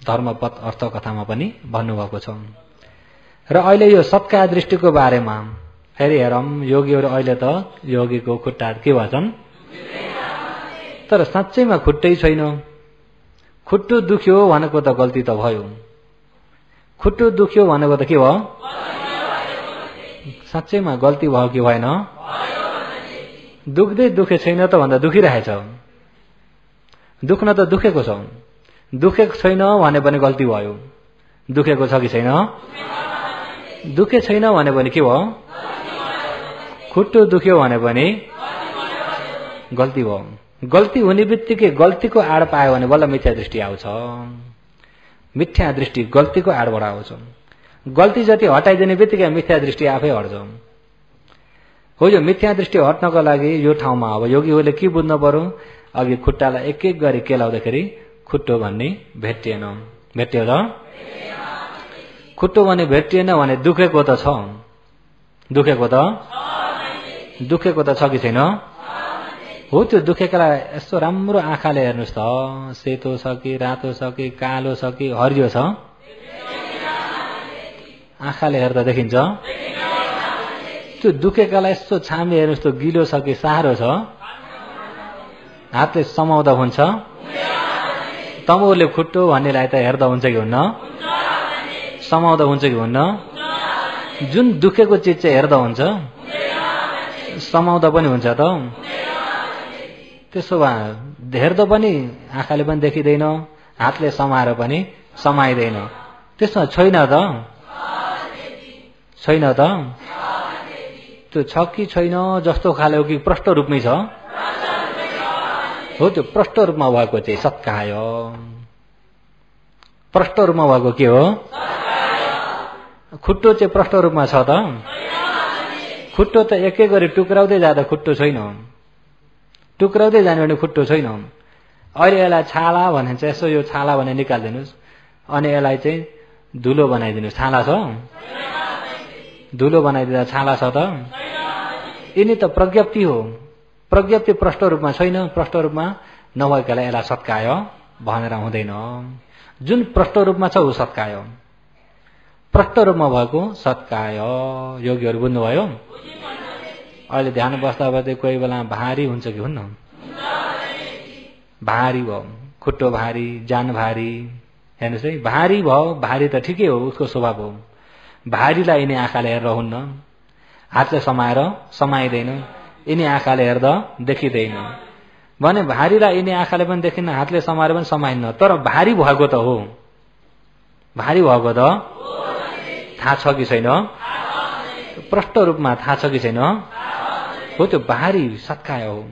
Speaker 1: धर्मपथ अर्थ कथामा पनि भन्नुभएको छ। र अहिले यो सत्कार दृष्टिको बारेमा फेरि हेरौँ, योगीहरू अहिले त योगीको खुट्टा के भन्छन्? तर साँच्चैमा खुट्टै छैन। खुट्टो दुख्यो भनेको त गल्ती त भयो। खुट्टो दुख्यो भनेको त के भयो? साँच्चैमा गल्ती भयो कि भएन? दुख्दै दुखे छैन त भन्दा दुखिरहेछ। दुख्न त दुखेको छ, दुखेको छैन भने पनि गल्ती भयो। दुखेको छ कि छैन? दुखे छैन भने पनि के भयो? खुट्टो दुख्यो भने पनि गल्ती भयो। गल्ती हुने बित्तिकै गल्तीको आड पायो भने बल्ल मिथ्या दृष्टि आउँछ। मिथ्या दृष्टि गल्तीको आडबाट आउँछ। गल्ती जति हटाइदिने बित्तिकै मिथ्या दृष्टि आफै हट्छ। हो, यो मिथ्या दृष्टि हट्नको लागि यो ठाउँमा अब योगीहरूले के बुझ्नु पर्यो? अघि खुट्टालाई एक एक गरी केलाउँदाखेरि खुट्टो भन्ने भेटिएन। भेटियो त? खुट्टो भन्ने भेटिएन भने दुखेको त छ। दुखेको त? दुखेको त छ कि छैन? हो, त्यो दुखेकोलाई यस्तो राम्रो आँखाले हेर्नुहोस् त, सेतो छ कि रातो छ कि कालो छ कि हरियो छ? आँखाले हेर्दा देखिन्छ। त्यो दुखेकोलाई यस्तो छामी हेर्नुहोस् त, गिलो छ कि साह्रो छ? हातले समाउँदा हुन्छ? तमोरले खुट्टो भन्नेलाई त हेर्दा हुन्छ कि हुन्न? समाउँदा हुन्छ कि हुन्न? जुन दुखेको चिज चाहिँ हेर्दा हुन्छ, समाउँदा पनि हुन्छ त? त्यसो भए हेर्दा पनि आँखाले पनि देखिँदैन, हातले समाएर पनि समाइँदैन। त्यसमा छैन त? छैन त? त्यो छ कि छैन जस्तो खाले हो कि प्रष्ट रूपमै छ? हो, त्यो प्रष्ट रूपमा भएको चाहिँ सत्काय। प्रष्ट रूपमा भएको के हो? खुट्टो चाहिँ प्रष्ट रूपमा छ त? खुट्टो त एक एक गरी टुक्राउँदै जाँदा खुट्टो छैन। टुक्राउँदै जाने भने खुट्टो छैन। अहिले यसलाई छाला भने चाहिँ यसो यो छाला भने निकालिदिनुहोस्, अनि यसलाई चाहिँ धुलो बनाइदिनुहोस्। छाला छ? धुलो बनाइदिँदा छाला छ त? यिनी त प्रज्ञप्ति हो। प्रज्ञप्ति प्रष्ट रूपमा छैन। प्रष्ट रूपमा नभएकालाई यसलाई सत्काय भनेर हुँदैन। जुन प्रष्ट रूपमा छ ऊ सत्काय। प्रष्ट रूपमा भएको सत्काय। योगीहरू बुझ्नुभयो? अहिले ध्यान बस्दा बस्दै कोही बेला भारी हुन्छ कि हुन्न? भारी भयो, खुट्टो भारी, जान भारी। हेर्नुहोस् है, भारी भयो, भारी त ठिकै हो, उसको स्वभाव हो। भारीलाई यिनी आँखाले हेरेर हुन्न, हातले समाएर समाइँदैन, यिनी आँखाले हेर्दा देखिँदैन भने भारीलाई यिनी आँखाले पनि देखिन्न, हातले समाएर पनि समाइन्न। तर भारी भएको त हो, भारी भएको त थाहा छ कि छैन? प्रष्ट रूपमा थाहा छ कि छैन? हो, त्यो भारी सत्काय हो।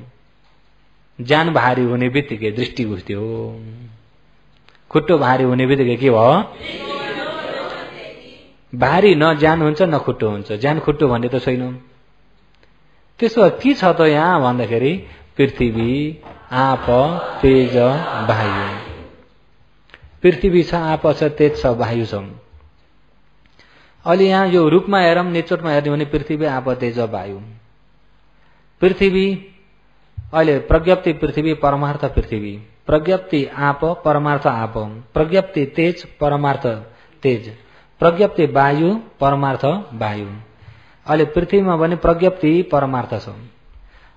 Speaker 1: ज्यान भारी हुने बित्तिकै दृष्टि घुस्थ्यो। खुट्टो भारी हुने बित्तिकै के भयो? भारी न ज्यान हुन्छ न खुट्टो हुन्छ। ज्यान खुट्टो भन्ने त छैन। त्यसो भए के छ त यहाँ भन्दाखेरि पृथ्वी, आप, तेज, वायु। पृथ्वी छ, आप छ, तेज छ, वायु छ। अहिले यहाँ यो रूपमा हेरौँ, निचोटमा हेर्ने भने पृथ्वी, आप, तेज, वायु। पृथ्वी अहिले प्रज्ञप्ति पृथ्वी, परमार्थ पृथ्वी। प्रज्ञप्ति आप, परमार्थ आप। प्रज्ञप्ति तेज, परमार्थ तेज। प्रज्ञप्ति वायु, परमार्थ वायु। अहिले पृथ्वीमा भने प्रज्ञप्ति परमार्थ छ।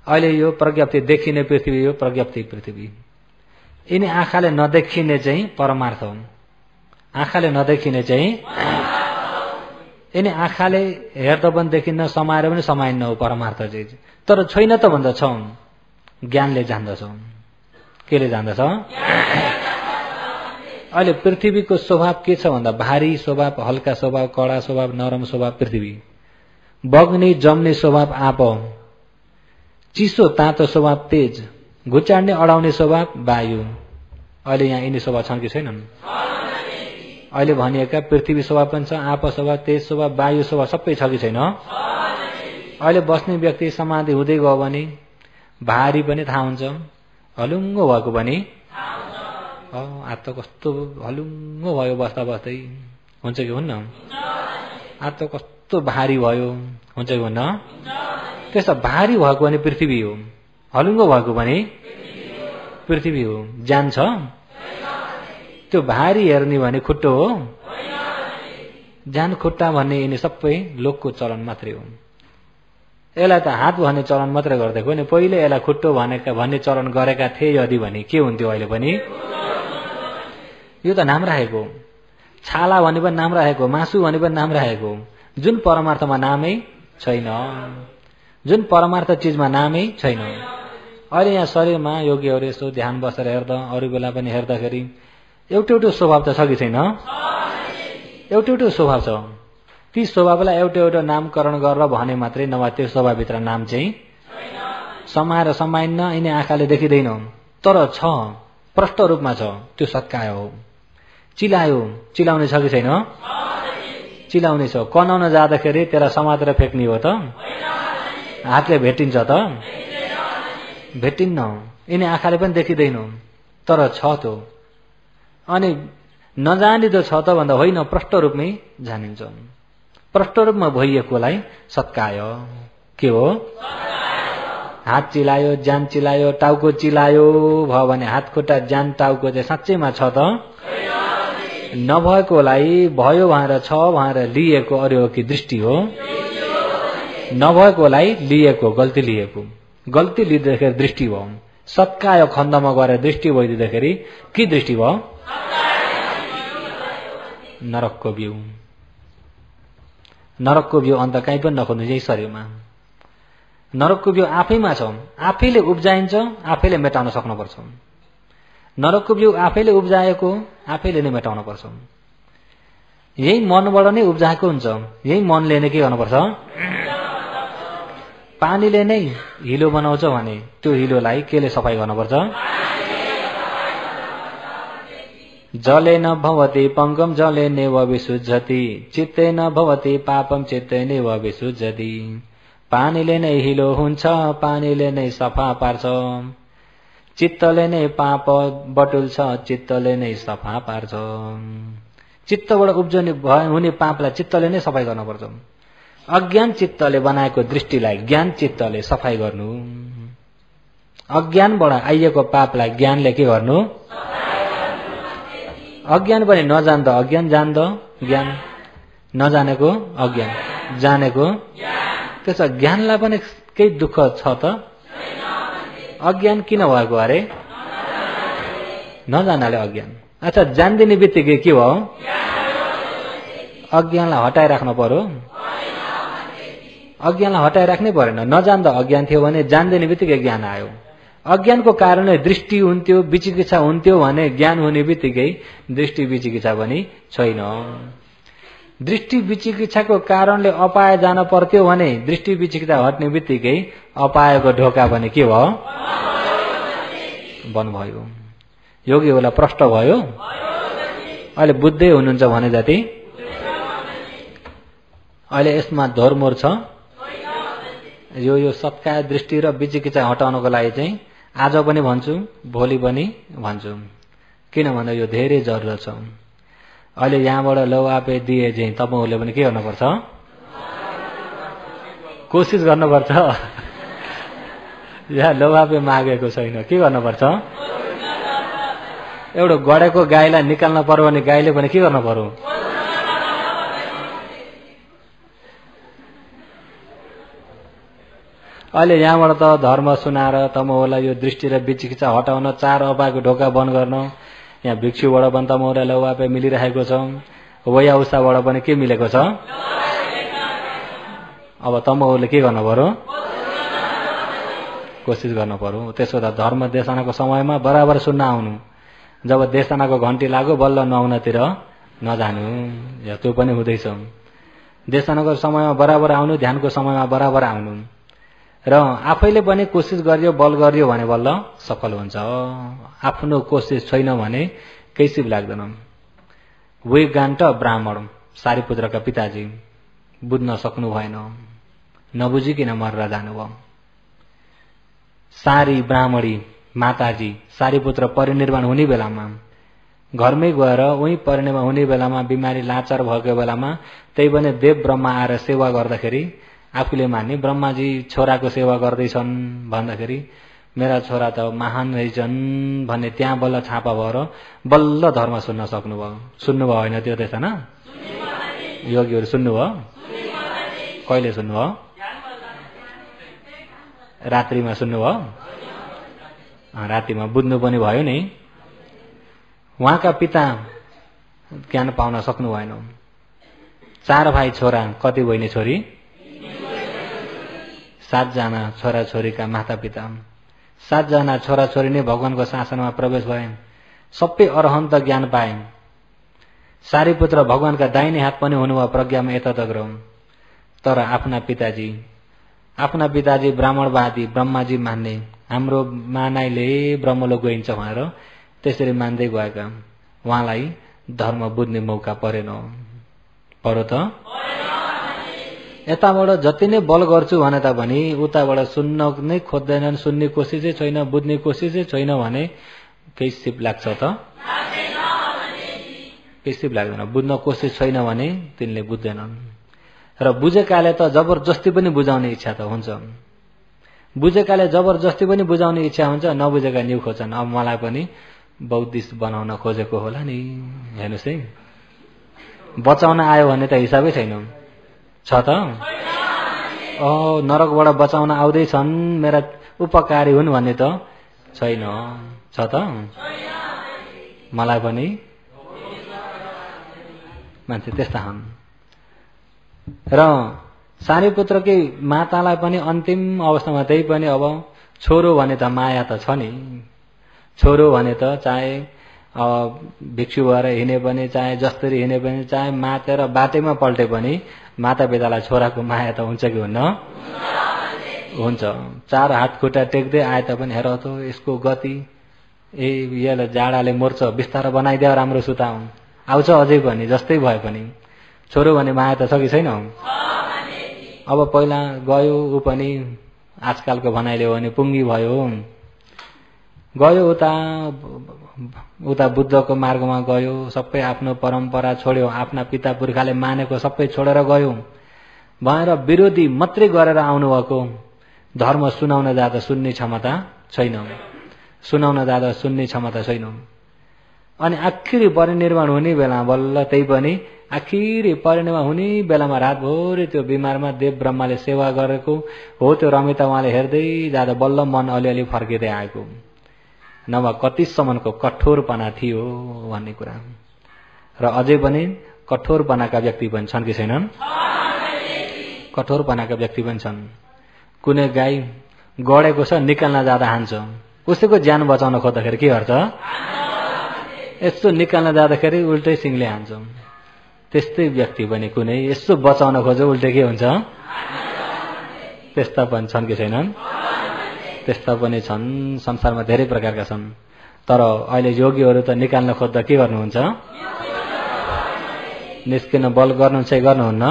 Speaker 1: अहिले यो प्रज्ञप्ति देखिने पृथ्वी हो, प्रज्ञप्ति पृथ्वी। यिनी आँखाले नदेखिने चाहिँ परमार्थ हो। आँखाले नदेखिने चाहिँ यिनी आँखाले हेर्दा पनि देखिन्न, समाएर पनि समाइन्न हो परमार्थ चाहिँ। तर छैन त भन्दा छ, ज्ञानले जान्दछ। केले जान्दछ? अहिले पृथ्वीको स्वभाव के छ भन्दा भारी स्वभाव, हल्का स्वभाव, कडा स्वभाव, नरम स्वभाव पृथ्वी। बग्ने जम्ने स्वभाव आप। चिसो तातो स्वभाव तेज। घुचाड्ने अडाउने स्वभाव वायु। अहिले यहाँ यिनी स्वभाव छन् कि छैनन्? अहिले भनिएका पृथ्वी स्वभाव पनि छ, आप स्वभाव, तेज स्वभाव, वायु स्वभाव सबै छ कि छैन? अहिले बस्ने व्यक्ति समाधि हुँदै गयो भने भारी पनि थाहा हुन्छ, हलुङ्गो भएको पनि हात त कस्तो हलुङ्गो भयो बस्दा बस्दै, हुन्छ कि हुन्न? हात त कस्तो भारी भयो, हुन्छ कि हुन्न? त्यसो भारी भएको भने पृथ्वी हो, हलुङ्गो भएको पनि पृथ्वी हो। ज्ञान छ? त्यो भारी हेर्ने भने खुट्टो हो, ज्ञान खुट्टा भन्ने यिनी सबै लोकको चलन मात्रै हो। यसलाई त हात भन्ने चलन मात्रै गरिदिएको नि, पहिले यसलाई खुट्टो भन्ने चलन गरेका थिए यदि भने के हुन्थ्यो अहिले पनि? यो त नाम राखेको। छाला भने पनि नाम राखेको, मासु भने पनि नाम राखेको। जुन परमार्थमा नामै छैन, जुन परमार्थ चिजमा नामै छैन। अहिले यहाँ शरीरमा योगीहरू यसो ध्यान बसेर हेर्दा, अरू बेला पनि हेर्दाखेरि एउटा एउटा स्वभाव त छ कि छैन? एउटा एउटा स्वभाव छ। ती स्वभावलाई एउटा एउटा नामकरण गरेर भने मात्रै, नभए त्यो स्वभावभित्र नाम चाहिँ समाएर समाइन्न, यिनी आँखाले देखिँदैन। तर छ, प्रष्ट रूपमा छ, त्यो सत्काय हो। चिलायो, चिलाउने छ कि छैन? चिलाउने छ। कनाउन जाँदाखेरि त्यसलाई समातेर फ्याँक्ने हो त? हातले भेटिन्छ त? भेटिन्न। यिनी आँखाले पनि देखिँदैन, तर छ त्यो। अनि नजानिदो छ त भन्दा होइन, प्रष्ट रूपमै जानिन्छ। प्रष्ट रूपमा भइएकोलाई सत्काय के हो? हात चिलायो, ज्यान चिलायो, टाउको चिलायो भयो भने हात खुट्टा ज्यान टाउको चाहिँ साँच्चैमा छ त? नभएकोलाई भयो भनेर छ भनेर लिएको अरे हो कि दृष्टि हो? नभएकोलाई लिएको, गल्ती लिएको। गल्ती लिँदाखेरि दृष्टि भयो। सत्काय खण्डमा गएर दृष्टि भइदिँदाखेरि के दृष्टि भयो? नरकको बिउ। नरकको बिउ अन्त कहीँ पनि नखोज्नु, यही शरीरमा। नरकको बिउ आफैमा छ, आफैले उब्जाइन्छ, आफैले मेटाउन सक्नुपर्छ। नरकको बिउ आफैले उब्जाएको, आफैले नै मेटाउन पर्छ। यही मनबाट नै उब्जाएको हुन्छ। यही मनले नै के गर्नुपर्छ? पानीले नै हिलो बनाउँछ भने त्यो हिलोलाई केले सफाई गर्नुपर्छ? जलेन भवति पंकम जलेनेव विसुज्झति, चित्तेन भवति पापम चित्तेनेव विसुज्झति। पानीले नै हिलो हुन्छ, पानीले नै सफा पार्छ। चित्तले नै पाप बटुल्छ, चित्तले नै सफा पार्छ। चित्तबाट उब्जने हुने पापलाई चित्तले नै सफाई गर्नुपर्छ। अज्ञान चित्तले बनाएको दृष्टिलाई ज्ञान चित्तले सफाई गर्नु। अज्ञानबाट आइएको पापलाई ज्ञानले के गर्नु? अज्ञान पनि नजान्दा अज्ञान, जान्दा ज्ञान, नजानेको अज्ञान, जानेको। त्यसो ज्ञानलाई पनि केही दुःख छ त? अज्ञान किन भएको अरे? नजान्नाले अज्ञान। अच्छा, जान्दिने बित्तिकै के भयो? अज्ञानलाई हटाइराख्नु पर्यो। अज्ञानलाई हटाइराख्नै परेन। नजान्दा अज्ञान थियो भने जान्दिने बित्तिकै ज्ञान आयो। अज्ञानको कारणले दृष्टि हुन्थ्यो, विचिकित्सा हुन्थ्यो भने ज्ञान हुने बित्तिकै दृष्टि विचिकित्सा पनि छैन। दृष्टि विचिकित्साको कारणले अपाय जान पर्थ्यो भने दृष्टि विचिकित्सा हट्ने बित्तिकै अपायको ढोका पनि के भयो? बन्द भयो। योगीहरूलाई प्रष्ट भयो। अहिले बुद्धै हुनुहुन्छ भने जति अहिले यसमा धोरमोर छ। यो सत्कार दृष्टि र विचिकित्सा हटाउनको लागि चाहिँ आज पनि भन्छु, भोलि पनि भन्छु। किन भन्दा यो धेरै जरुरत छ। अहिले यहाँबाट लौआपे दिए चाहिँ तपाईहरुले पनि के गर्नुपर्छ? कोसिस गर्नुपर्छ। यहाँ लौआपे मागेको छैन, के गर्नुपर्छ? एउटा गडेको गाईलाई निकाल्न पर्यो भने गाईले पनि के गर्नु पर्यो? अहिले यहाँबाट त धर्म सुनाएर तमहरूलाई यो दृष्टि र विचिकित्सा हटाउन, चार अपायको ढोका बन्द गर्न, यहाँ भिक्षुबाट पनि तमहरूलाई लौआपे मिलिरहेको छ। वया उषाबाट पनि के मिलेको छ? अब तमहरूले के गर्नु पर्यो? कोसिस गर्नु पर्यो। त्यसो त धर्म देशनाको समयमा बराबर सुन्न आउनु। जब देशनाको घन्टी लाग्यो बल्ल नआउनतिर नजानु। त्यो पनि हुँदैछ। देशनाको समयमा बराबर आउनु, ध्यानको समयमा बराबर आउनु र आफैले पनि कोसिस गरियो, बल गरियो भने बल्ल सफल हुन्छ। आफ्नो कोसिस छैन भने केही सिप लाग्दैन। वेगान्त ब्राह्मण सारीपुत्रका पिताजी बुझ्न सक्नु भएन, नबुझिकन मरेर जानुभयो। सारी ब्राह्मणी माताजी सारीपुत्र परिनिर्वाण हुने बेलामा घरमै गएर उही परिनिर्वाण हुने बेलामा बिमारी लाचार भएको बेलामा त्यही पनि देव ब्रह्मा आएर सेवा गर्दाखेरि आफूले मान्ने ब्रह्माजी छोराको सेवा गर्दैछन् भन्दाखेरि मेरा छोरा त महान रहेछन् भन्ने त्यहाँ बल्ल छापा भएर बल्ल धर्म सुन्न सक्नुभयो। सुन्नुभयो होइन त्यो देश न? योगीहरू सुन्नुभयो? कहिले सुन्नुभयो? रात्रिमा सुन्नुभयो? रातिमा बुझ्नु पनि भयो नि। उहाँका पिता ज्ञान पाउन सक्नु भएन। 4 भाइ छोरा, कति बहिनी छोरी? 7 जना छोराछोरीका माता पिता। 7 जना छोराछोरी नै भगवानको शासनमा प्रवेश भए। सबै अरहन्त ज्ञान पाए। सारीपुत्र भगवानका दाहिने हात पनि हुनुभयो प्रज्ञामा यतदग्र। तर आफ्ना पिताजी ब्राह्मणवादी, ब्रह्माजी मान्ने, हाम्रो मानाइले ब्रह्मलोक गइन्छ भनेर त्यसरी मान्दै गएका। उहाँलाई धर्म बुझ्ने मौका परेन। पर्यो त? यताबाट जति नै बल गर्छु भने तापनि उताबाट सुन्न नै खोज्दैनन्, सुन्ने कोसिसै छैन, बुझ्ने कोसिसै छैन भने केही सिप लाग्छ त? केही सिप लाग्दैन। बुझ्न कोसिस छैन भने तिनले बुझ्दैनन्। र बुझेकाले त जबरजस्ती पनि बुझाउने इच्छा त हुन्छ। बुझेकाले जबरजस्ती पनि बुझाउने इच्छा हुन्छ, नबुझेका न्यु खोज्छन्। अब मलाई पनि बौद्धिस्ट बनाउन खोजेको होला नि। हेर्नुहोस् है, बचाउन आयो भने त हिसाबै छैन। छ त? नरकबाट बचाउन आउँदैछन्, मेरा उपकारी हुन् भन्ने त छैन। छ त? मलाई पनि मान्छे त्यस्ता हुन्। र सारीपुत्रकै मातालाई पनि अन्तिम अवस्थामा त्यही पनि अब छोरो भने त माया त छ नि। छोरो भने त चाहे भिक्षु भएर हिँडे पनि, चाहे जस्तरी हिँडे पनि, चाहे मातेर बाटैमा पल्टे पनि माता पितालाई छोराको माया त हुन्छ कि हुन्न? हुन्छ। 4 हात खुट्टा टेक्दै आए तापनि हेर त यसको गति, यसलाई जाडाले मोर्छ, बिस्तारो बनाइदियो राम्रो सुताउ, आउँछ अझै पनि जस्तै भए पनि। छोरो भने माया त छ कि छैन? अब पहिला गयो ऊ पनि आजकलको भनाइले हो भने पुङ्गी भयो। गयो उता बुद्धको मार्गमा गयो, सबै आफ्नो परम्परा छोड्यो, आफ्ना पिता पुर्खाले मानेको सबै छोडेर गयो भनेर विरोधी मात्रै गरेर आउनुभएको। धर्म सुनाउन जाँदा सुन्ने क्षमता छैन। सुनाउन जाँदा सुन्ने क्षमता छैन। अनि आखिरी परिनिर्वाण हुने बेला बल्ल त्यही पनि आखिरी परिनिर्वाण हुने बेलामा रातभरि त्यो बिमारमा देव ब्रह्माले सेवा गरेको हो त्यो रमिता उहाँले हेर्दै जाँदा बल्ल मन अलिअलि फर्किँदै आएको नभए कतिसम्मको कठोरपना थियो भन्ने कुरा। र अझै पनि कठोरपनाका व्यक्ति पनि छन् कि छैनन्? कठोरपनाका व्यक्ति पनि छन्। कुनै गाई गडेको छ निकाल्न जाँदा हान्छ, उसैको ज्यान बचाउन खोज्दाखेरि के गर्छ? यसो निकाल्न जाँदाखेरि उल्टै सिङले हान्छ। त्यस्तै व्यक्ति पनि कुनै यसो बचाउन खोज्यो उल्टै के हुन्छ? त्यस्ता पनि छन् कि छैनन्? त्यस्ता पनि छन्। संसारमा धेरै प्रकारका छन्। तर अहिले योगीहरू त निकाल्न खोज्दा के गर्नुहुन्छ? निस्किन बल गर्नुहुन्छ कि गर्नुहुन्न?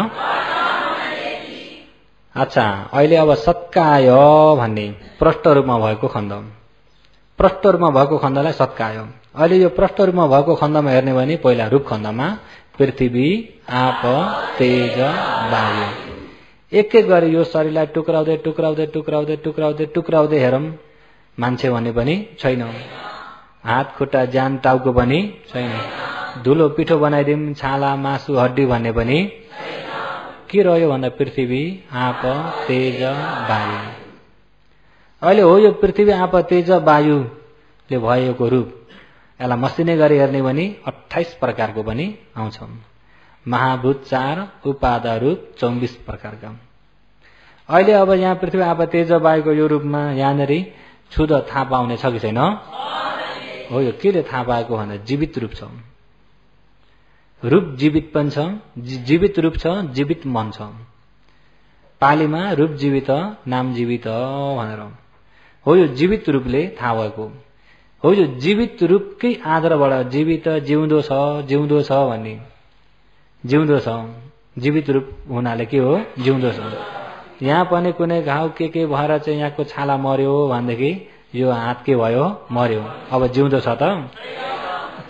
Speaker 1: अच्छा, अहिले अब सत्काय भन्ने प्रष्ट रूपमा भएको खण्ड, प्रष्ट रूपमा भएको खण्डलाई सत्काय। अहिले यो प्रष्ट रूपमा भएको खण्डमा हेर्ने भने पहिला रूप खण्डमा पृथ्वी, आप, तेज, वायु एक एक गरी यो शरीरलाई टुक्राउँदै टुक्राउँदै टुक्राउँदै टुक्राउँदै टुक्राउँदै हेरौँ। मान्छे भन्ने पनि छैन, हात खुट्टा ज्यान टाउको पनि छैन, धुलो पिठो बनाइदिउँ छाला मासु हड्डी भन्ने पनि के रह्यो भन्दा पृथ्वी, आप, तेज, वायु। अहिले हो यो पृथ्वी, आप, तेज, वायुले भएको रूप, यसलाई मसिने गरी हेर्ने भने 28 प्रकारको पनि आउँछ। महाभूत 4, उपादा रूप 24 प्रकारका। अहिले अब यहाँ पृथ्वी, आप, तेज, वायुको यो रूपमा यहाँनिर छुद थाहा पाउने छ कि छैन? हो, यो केले थाहा पाएको भन्दा जीवित रूप छ। रूप जीवित पनि छ, जीवित रूप छ, जीवित मन छ। पालीमा रूप जीवित नाम जीवित भनेर हो, यो जीवित रूपले थाहा भएको हो। यो जीवित रूपकै आधारबाट जीवित जिउँदो छ, जिउँदो छ भन्ने जिउँदो छ। जीवित रूप हुनाले के हो? जिउँदो छ। यहाँ पनि कुनै घाउ के भएर चाहिँ यहाँको छाला मर्यो भनेदेखि यो हात के भयो? मर्यो। अब जिउँदो छ त?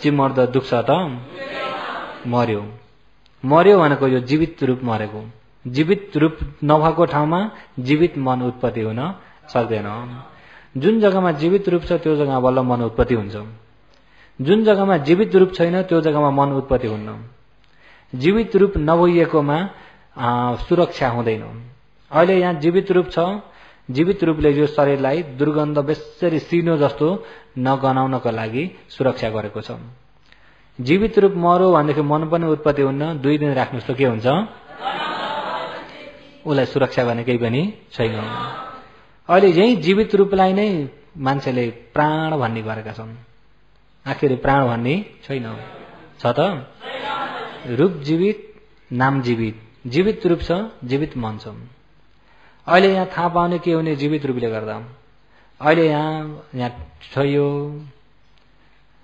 Speaker 1: चिमर्दो दुख्छ त? मर्यो। मर्यो भनेको यो जीवित रूप मरेको। जीवित रूप नभएको ठाउँमा जीवित मन उत्पत्ति हुन सक्दैन। जुन जग्गामा जीवित रूप छ त्यो जग्गामा बल्ल मन उत्पत्ति हुन्छ। जुन जग्गामा जीवित रूप छैन त्यो जग्गामा मन उत्पत्ति हुन्न। जीवित रूप नभइएकोमा सुरक्षा हुँदैन। अहिले यहाँ जीवित रूप छ, जीवित रूपले यो शरीरलाई दुर्गन्ध बेसरी सिनो जस्तो नगनाउनको लागि सुरक्षा गरेको छ। जीवित रूप मर्यो भनेदेखि मन पनि उत्पत्ति हुन्न। 2 दिन राख्नुहोस् त के हुन्छ? उसलाई सुरक्षा गर्ने केही पनि छैन। अहिले यही जीवित रूपलाई नै मान्छेले प्राण भन्ने गरेका छन्। आखिर प्राण भन्ने छैन, छ त? रूप जीवित, नाम जीवित, जीवित रूप छ, जीवित मन छ। अहिले यहाँ थाहा पाउने के हुने? जीवित रूपले गर्दा अहिले यहाँ छोयो,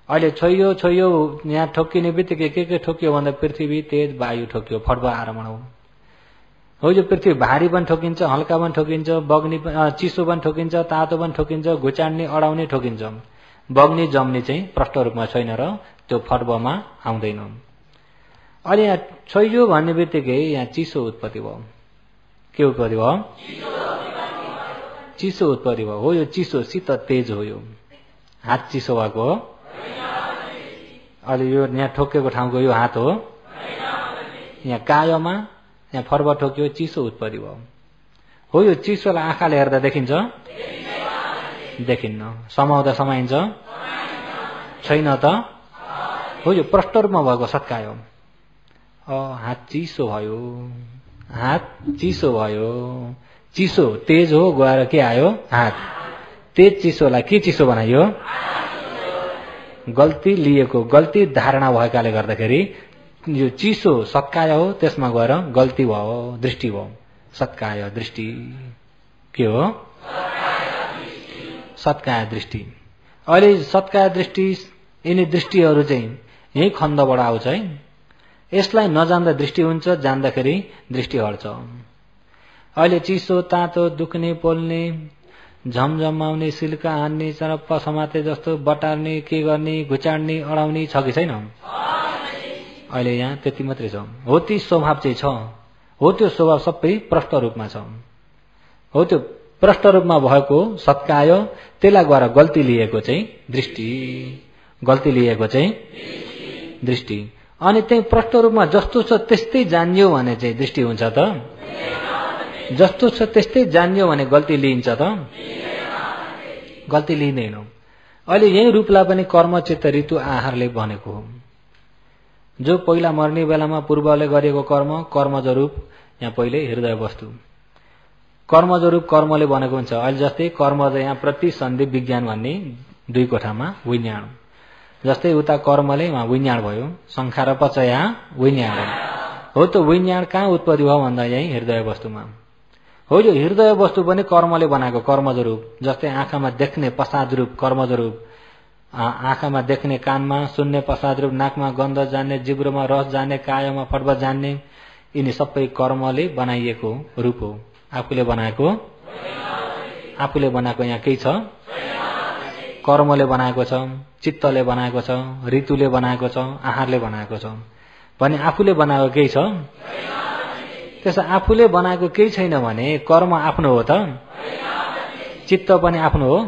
Speaker 1: अहिले छोयो यहाँ ठोकिने बित्तिकै के ठोकियो भन्दा पृथ्वी, तेज, वायु ठोकियो। फटवा आरमण हो। यो पृथ्वी भारी पनि ठोकिन्छ, हल्का पनि ठोकिन्छ, बग्ने चिसो पनि ठोकिन्छ, तातो पनि ठोकिन्छ, घुचाड्ने अडाउने ठोकिन्छ। बग्ने जम्ने चाहिँ प्रष्ट रूपमा छैन र त्यो फटवामा आउँदैन। अहिले यहाँ छोयो भन्ने बित्तिकै यहाँ चिसो उत्पत्ति भयो। के उत्पत्ति भयो? चिसो उत्पत्ति भयो। हो, यो चिसो शीत तेज हो। यो हात चिसो भएको हो। अहिले यो यहाँ ठोकेको ठाउँको यो हात हो। यहाँ कायमा यहाँ फर्वा ठोक्यो, चिसो उत्पत्ति भयो। हो, यो चिसोलाई आँखाले हेर्दा देखिन्छ? देखिन्न। समाउँदा समाइन्छ? छैन त? हो, यो प्रष्ट रूपमा भएको सत्काय हो। हात चिसो भयो, हात चिसो भयो, चिसो तेज हो, गएर के आयो? हात। तेज चिसोलाई के चिसो बनाइयो? गल्ती लिएको, गल्ती धारणा भएकाले गर्दाखेरि यो चिसो सत्काय हो, त्यसमा गएर गल्ती भयो, दृष्टि भयो। सत्काय दृष्टि के हो? सत्काय दृष्टि। अहिले सत्काय दृष्टि, यिनी दृष्टिहरू चाहिँ यही खण्डबाट आउँछ है। यसलाई नजान्दा दृष्टि हुन्छ, जान्दाखेरि दृष्टि हट्छ। अहिले चिसो, तातो, दुख्ने, पोल्ने, झमझमाउने, सिल्का हान्ने, चरप्प समाते जस्तो बटार्ने, के गर्ने, घुचाड्ने, अडाउने छ कि छैन? अहिले यहाँ त्यति मात्रै छ। हो, ती स्वभाव चाहिँ छ। हो, त्यो स्वभाव सबै प्रष्ट रूपमा छ। हो, त्यो प्रष्ट रूपमा भएको सत्काय, त्यसलाई गएर गल्ती लिएको चाहिँ दृष्टि। गल्ती लिएको चाहिँ दृष्टि। अनि त्यही प्रष्ट रूपमा जस्तो छ त्यस्तै जानियो भने चाहिँ दृष्टि हुन्छ त? जस्तो छ त्यस्तै जानियो भने गल्ती लिइन्छ त? गल्ती लिइँदैन। अहिले यही रूपलाई पनि कर्म चित्त ऋतु आहारले भनेको हो। जो पहिला मर्ने बेलामा पूर्वले गरेको कर्म कर्मज रूप, यहाँ पहिले हृदय वस्तु कर्मज रूप कर्मले बनेको हुन्छ। अहिले जस्तै कर्मज यहाँ प्रतिसन्धि विज्ञान भन्ने दुई कोठामा विज्ञान, जस्तै उता कर्मले वहाँ विज्ञान भयो, शङ्खा र पच यहाँ विज्ञान हो। त विज्ञान कहाँ उत्पत्ति भयो भन्दा यही हृदय वस्तुमा हो। यो हृदय वस्तु पनि कर्मले बनाएको कर्मज रूप। जस्तै आँखामा देख्ने प्रसाद रूप कर्मज रूप, आँखामा देख्ने, कानमा सुन्ने प्रसाद रूप, नाकमा गन्ध जान्ने, जिब्रोमा रस जान्ने, कायमा फटबट जान्ने, यिनी सबै कर्मले बनाइएको रूप हो। आफूले बनाएको यहाँ केही छ? कर्मले बनाएको छ, चित्तले बनाएको छ, ऋतुले बनाएको छ, आहारले बनाएको छ भने आफूले बनाएको केही छ? त्यसो आफूले बनाएको केही छैन भने कर्म आफ्नो हो त? चित्त पनि आफ्नो हो?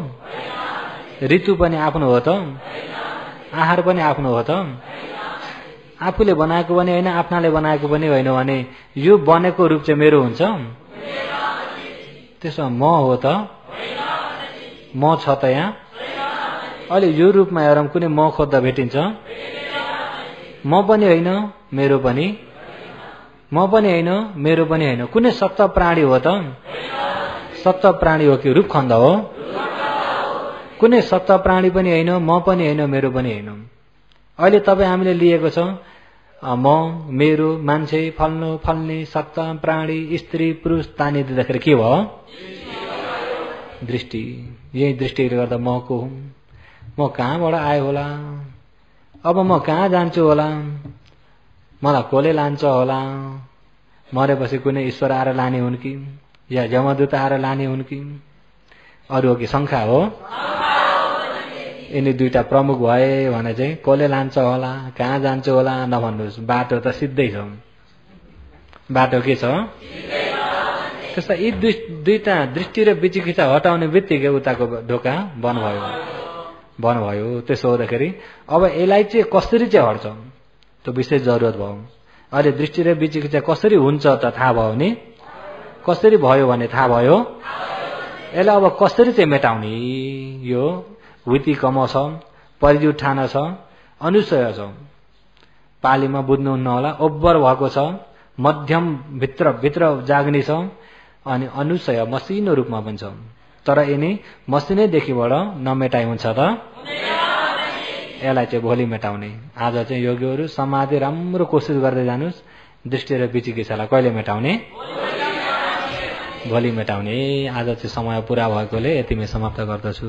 Speaker 1: ऋतु पनि आफ्नो हो त? आहार पनि आफ्नो हो त? आफूले बनाएको पनि होइन, आफ्नाले बनाएको पनि होइन भने यो बनेको रूप चाहिँ मेरो हुन्छ? त्यसो म हो त? म छ त यहाँ? अहिले यो रूपमा हेरौँ, कुनै म खोज्दा भेटिन्छ? म पनि होइन, मेरो पनि, म पनि होइन, मेरो पनि होइन। कुनै सत्ता प्राणी हो त? सत्ता प्राणी हो कि रूप खण्ड हो? कुनै सत्ता प्राणी पनि होइन, म पनि होइन, मेरो पनि होइन। अहिले तपाईँ हामीले लिएको छ म, मेरो, मान्छे, फल्नु फल्ने, सत्ता प्राणी, स्त्री पुरुष तानी दिँदाखेरि के भयो? दृष्टि। यही दृष्टिले गर्दा म को हुँ? म कहाँबाट आयो होला? अब म कहाँ जान्छु होला? मलाई कसले लान्छ होला? मरेपछि कुनै ईश्वर आएर लाने हुन् कि या यमदूत आएर लाने हुन् कि अरू हो कि शङ्का हो? यिनी दुईटा प्रमुख भए भने चाहिँ कसले लान्छ होला, कहाँ जान्छ होला नभन्नुहोस्। बाटो त सिधै छ। बाटो के छ? त्यसो यी दुईटा दृष्टि र विचिकित्सा हटाउने बित्तिकै उताको ढोका बन्द भयो। त्यसो हुँदाखेरि अब यसलाई चाहिँ कसरी चाहिँ हट्छ त्यो विशेष जरुरत भयो। अहिले दृष्टि र विचिकित्सा कसरी हुन्छ त थाहा भयो नि? कसरी भयो भने थाहा भयो। यसलाई अब कसरी चाहिँ मेटाउने? यो विति कम छ, परिजुठान छ, अनुसय छ। पालीमा बुझ्नुहुन्न होला, ओब्बर भएको छ, मध्यम भित्र जाग्ने छ, अनि अनुसय मसिनो रूपमा पनि छ। तर यिनी मसिनैदेखिबाट नमेटाइ हुन्छ त? यसलाई चाहिँ भोलि मेटाउने। आज चाहिँ योगीहरू समाधि राम्रो कोसिस गर्दै जानुहोस्। दृष्टि र विचिकित्सालाई कहिले मेटाउने? भोलि मेटाउने। आज चाहिँ समय पुरा भएकोले यतिमै समाप्त गर्दछु।